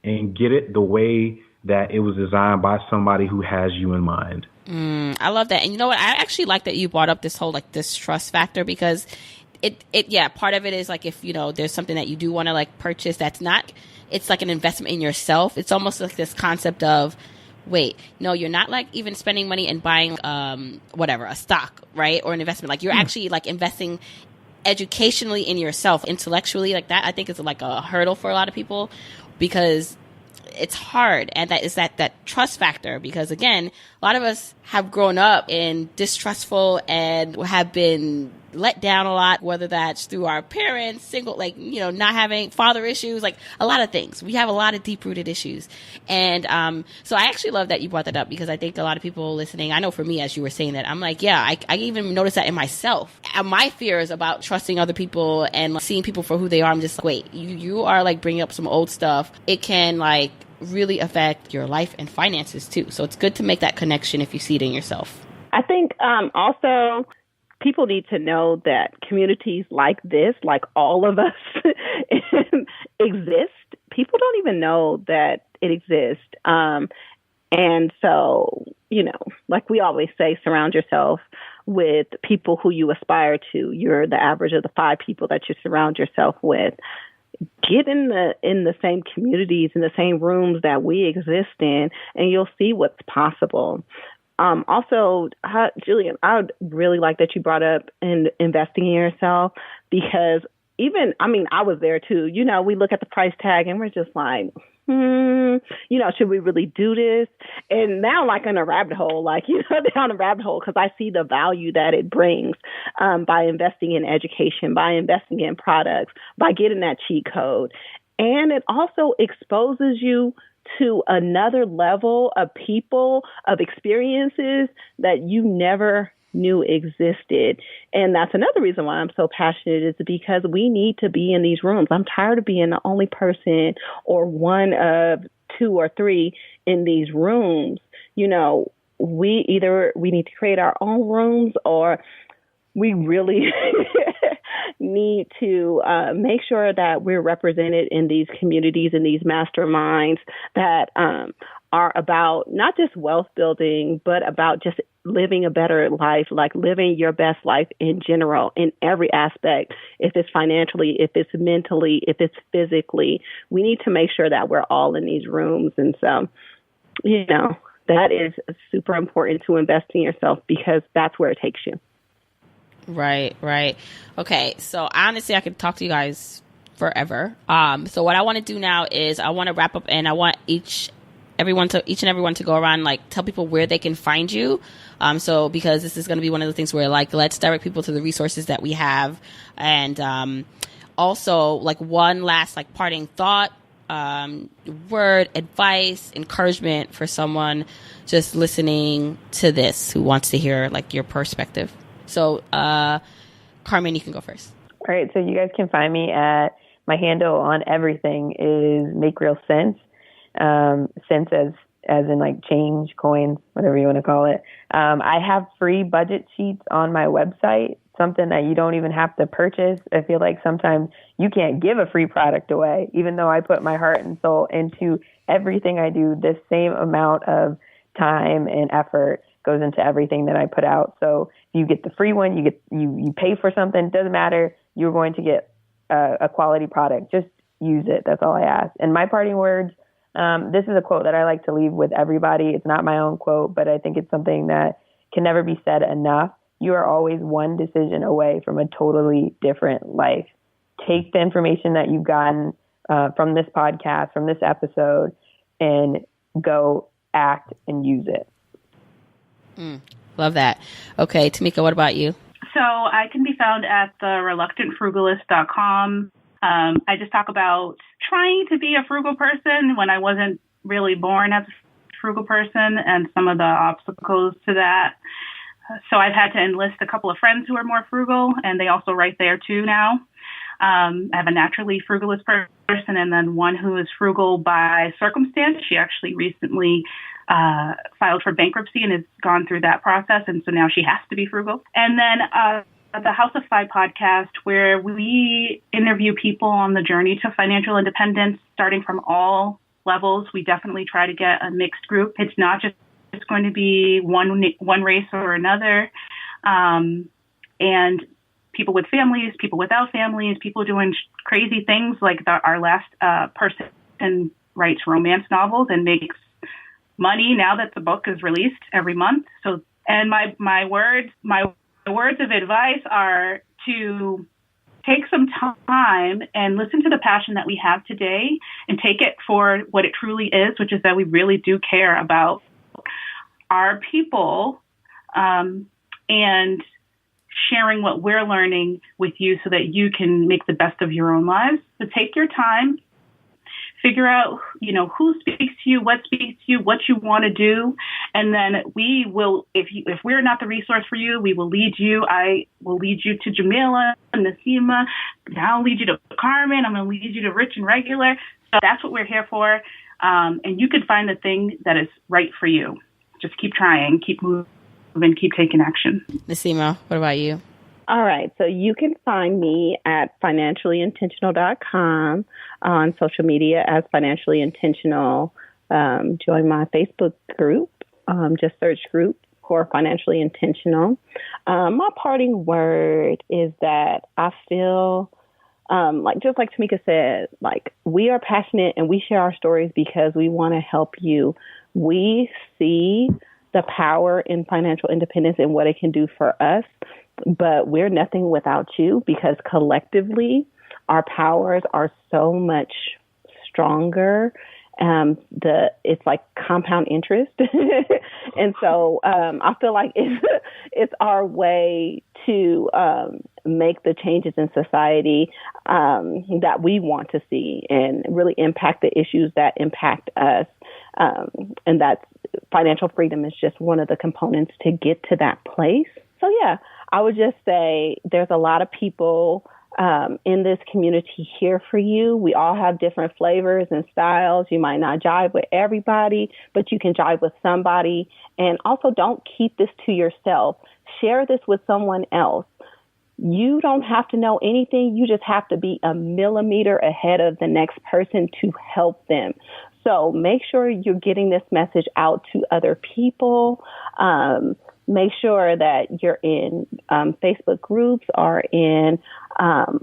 Speaker 6: and get it the way that it was designed by somebody who has you in mind.
Speaker 1: I love that. And you know what? I actually like that you brought up this whole this trust factor, because part of it is if, there's something that you do want to purchase that's not, it's like an investment in yourself. It's almost like this concept of, wait, no, you're not even spending money and buying, a stock, right? Or an investment. You're actually investing educationally in yourself, intellectually, that. I think is a hurdle for a lot of people, because it's hard. And that is that trust factor, because again, a lot of us have grown up in distrustful and have been let down a lot, whether that's through our parents, single, not having father issues, a lot of things. We have a lot of deep rooted issues. And, so I actually love that you brought that up, because I think a lot of people listening, I know for me, as you were saying that, I'm I even noticed that in myself. And my fears about trusting other people and seeing people for who they are. I'm just wait, you are bringing up some old stuff. It can really affect your life and finances too. So it's good to make that connection if you see it in yourself.
Speaker 8: I think, also, people need to know that communities like this, like all of us, exist. People don't even know that it exists. And so, we always say, surround yourself with people who you aspire to. You're the average of the 5 people that you surround yourself with. Get in the same communities, in the same rooms that we exist in, and you'll see what's possible. Also, Julien, I would really like that you brought up investing in yourself, because I was there too. We look at the price tag and we're just should we really do this? And now in a rabbit hole, down a rabbit hole, because I see the value that it brings by investing in education, by investing in products, by getting that cheat code. And it also exposes you to another level of people, of experiences that you never knew existed. And that's another reason why I'm so passionate, is because we need to be in these rooms. I'm tired of being the only person or one of 2 or 3 in these rooms. We need to create our own rooms, or we really need to make sure that we're represented in these communities, in these masterminds that are about not just wealth building, but about just living a better life, like living your best life in general, in every aspect. If it's financially, if it's mentally, if it's physically, we need to make sure that we're all in these rooms. And so, that is super important to invest in yourself, because that's where it takes you.
Speaker 1: Right. Okay. So honestly, I could talk to you guys forever. So what I want to do now is I want to wrap up, and I want each and everyone to go around, like, tell people where they can find you. So because this is going to be one of the things where, like, let's direct people to the resources that we have. And also, like, one last, like, parting thought, word, advice, encouragement for someone just listening to this who wants to hear, like, your perspective. So, Carmen, you can go first.
Speaker 9: All right. So you guys can find me at, my handle on everything is Make Real Sense. Sense as in like change, coins, whatever you want to call it. I have free budget sheets on my website, something that you don't even have to purchase. I feel like sometimes you can't give a free product away, even though I put my heart and soul into everything I do. This same amount of time and effort goes into everything that I put out. So if you get the free one, you pay for something, it doesn't matter. You're going to get a quality product. Just use it. That's all I ask. And my parting words, this is a quote that I like to leave with everybody. It's not my own quote, but I think it's something that can never be said enough. You are always one decision away from a totally different life. Take the information that you've gotten from this podcast, from this episode, and go act and use it.
Speaker 1: Love that. Okay, Timika, what about you?
Speaker 7: So I can be found at thereluctantfrugalist.com. I just talk about trying to be a frugal person when I wasn't really born as a frugal person, and some of the obstacles to that. So I've had to enlist a couple of friends who are more frugal, and they also write there too now. I have a naturally frugalist person, and then one who is frugal by circumstance. She actually recently filed for bankruptcy and has gone through that process, and so now she has to be frugal. And then the House of Five podcast, where we interview people on the journey to financial independence, starting from all levels. We definitely try to get a mixed group. It's not just going to be one race or another, and people with families, people without families, people doing crazy things like our last person writes romance novels and makes money now that the book is released every month. So, and my words of advice are to take some time and listen to the passion that we have today and take it for what it truly is, which is that we really do care about our people, and sharing what we're learning with you so that you can make the best of your own lives. So take your time, figure out, who speaks to you, what speaks to you, what you want to do. And then we will, if we're not the resource for you, we will lead you. I will lead you to Jamila and Naseema. Now I'll lead you to Carmen. I'm going to lead you to Rich and Regular. So that's what we're here for. And you can find the thing that is right for you. Just keep trying, keep moving, keep taking action.
Speaker 1: Naseema, what about you?
Speaker 8: All right. So you can find me at financiallyintentional.com, on social media as Financially Intentional. Join my Facebook group. Just search group for Financially Intentional. My parting word is that I feel just like Timika said, like, we are passionate and we share our stories because we want to help you. We see the power in financial independence and what it can do for us, but we're nothing without you, because collectively our powers are so much stronger. It's like compound interest. And so I feel like it's our way to make the changes in society that we want to see and really impact the issues that impact us. And that's financial freedom is just one of the components to get to that place. So, yeah, I would just say there's a lot of people in this community here for you. We all have different flavors and styles. You might not jive with everybody, but you can jive with somebody. And also, don't keep this to yourself. Share this with someone else. You don't have to know anything. You just have to be a millimeter ahead of the next person to help them. So make sure you're getting this message out to other people. Make sure that you're in Facebook groups or in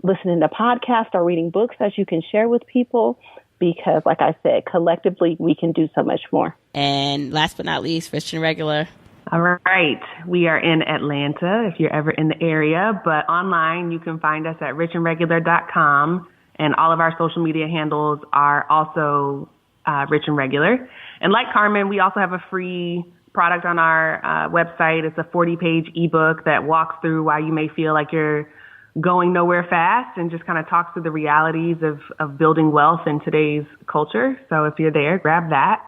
Speaker 8: listening to podcasts or reading books that you can share with people, because, like I said, collectively we can do so much more.
Speaker 1: And last but not least, Rich and Regular.
Speaker 5: All right. We are in Atlanta if you're ever in the area, but online you can find us at richandregular.com, and all of our social media handles are also Rich and Regular. And like Carmen, we also have a free product on our website. It's a 40-page ebook that walks through why you may feel like you're going nowhere fast, and just kind of talks through the realities of building wealth in today's culture. So if you're there, grab that.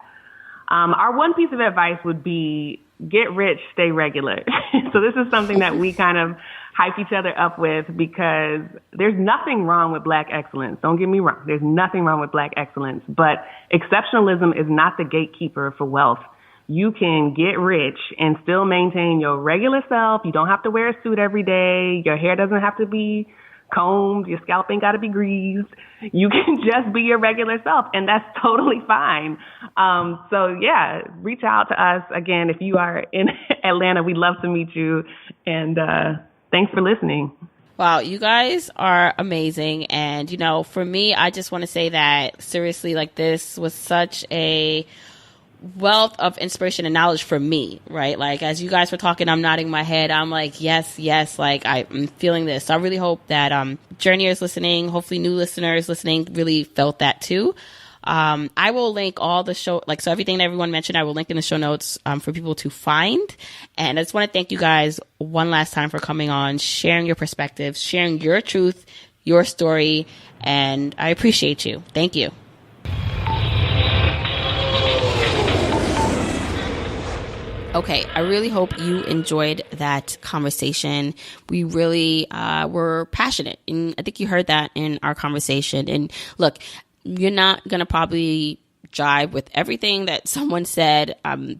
Speaker 5: Our one piece of advice would be get rich, stay regular. So this is something that we kind of hype each other up with, because there's nothing wrong with Black excellence. Don't get me wrong. There's nothing wrong with Black excellence, but exceptionalism is not the gatekeeper for wealth. You can get rich and still maintain your regular self. You don't have to wear a suit every day. Your hair doesn't have to be combed. Your scalp ain't got to be greased. You can just be your regular self, and that's totally fine. So yeah, reach out to us. Again, if you are in Atlanta, we'd love to meet you. And thanks for listening.
Speaker 1: Wow, you guys are amazing. And, you know, for me, I just want to say that seriously, like, this was such a wealth of inspiration and knowledge for me, right? Like, as you guys were talking, I'm nodding my head. I'm like, yes, like, I'm feeling this. So I really hope that journeyers listening, hopefully new listeners listening, really felt that too. I will link all the show, like, so everything that everyone mentioned, I will link in the show notes for people to find. And I just want to thank you guys one last time for coming on, sharing your perspectives, sharing your truth, your story, and I appreciate you. Thank you. Okay, I really hope you enjoyed that conversation. We really were passionate, and I think you heard that in our conversation. And look, you're not going to probably jive with everything that someone said,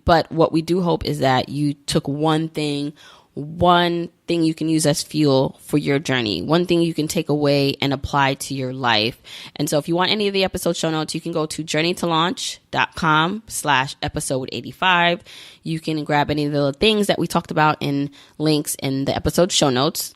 Speaker 1: but what we do hope is that you took one thing you can use as fuel for your journey, one thing you can take away and apply to your life. And so if you want any of the episode show notes, you can go to journeytolaunch.com/episode 85. You can grab any of the things that we talked about in links in the episode show notes.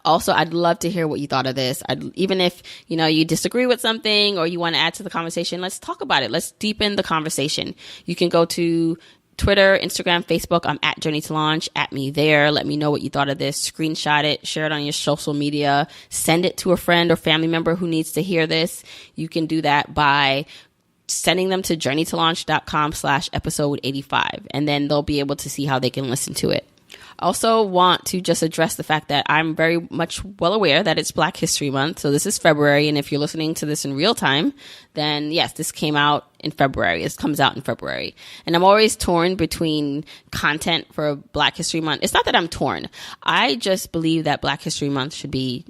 Speaker 1: Also, I'd love to hear what you thought of this. Even if, you know, you disagree with something or you want to add to the conversation, let's talk about it. Let's deepen the conversation. You can go to Twitter, Instagram, Facebook. I'm at Journey to Launch. At me there. Let me know what you thought of this. Screenshot it. Share it on your social media. Send it to a friend or family member who needs to hear this. You can do that by sending them to journeytolaunch.com/episode 85. And then they'll be able to see how they can listen to it. Also want to just address the fact that I'm very much well aware that it's Black History Month. So this is February. And if you're listening to this in real time, then yes, this came out in February. This comes out in February. And I'm always torn between content for Black History Month. It's not that I'm torn. I just believe that Black History Month should be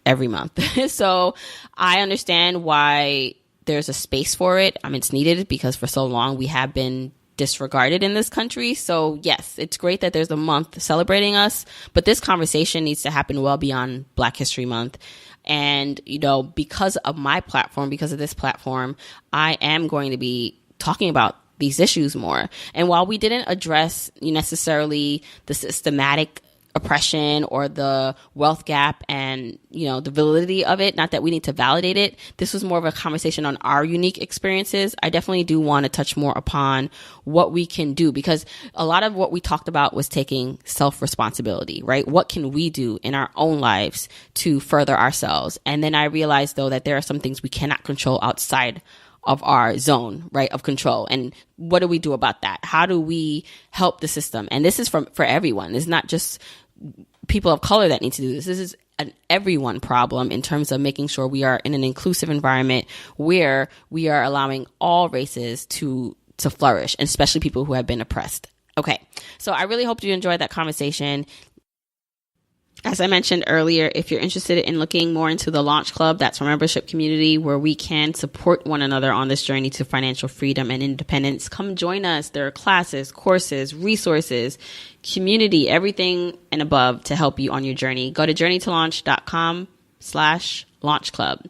Speaker 1: every month. So I understand why there's a space for it. It's needed because for so long we have been disregarded in this country. So yes, it's great that there's a month celebrating us, but this conversation needs to happen well beyond Black History Month. And, you know, because of my platform, because of this platform, I am going to be talking about these issues more. And while we didn't address necessarily the systematic oppression or the wealth gap and, you know, the validity of it, not that we need to validate it, this was more of a conversation on our unique experiences. I definitely do want to touch more upon what we can do, because a lot of what we talked about was taking self-responsibility, right? What can we do in our own lives to further ourselves? And then I realized, though, that there are some things we cannot control outside of our zone, right, of control. And what do we do about that? How do we help the system? And this is for everyone. It's not just people of color that need to do this. This is an everyone problem in terms of making sure we are in an inclusive environment where we are allowing all races to flourish, and especially people who have been oppressed. Okay, so I really hope you enjoyed that conversation. As I mentioned earlier, if you're interested in looking more into the Launch Club, that's our membership community where we can support one another on this journey to financial freedom and independence. Come join us. There are classes, courses, resources, community, everything and above to help you on your journey. Go to journeytolaunch.com/launch club.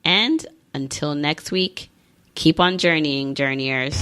Speaker 1: And until next week, Keep on journeying, journeyers.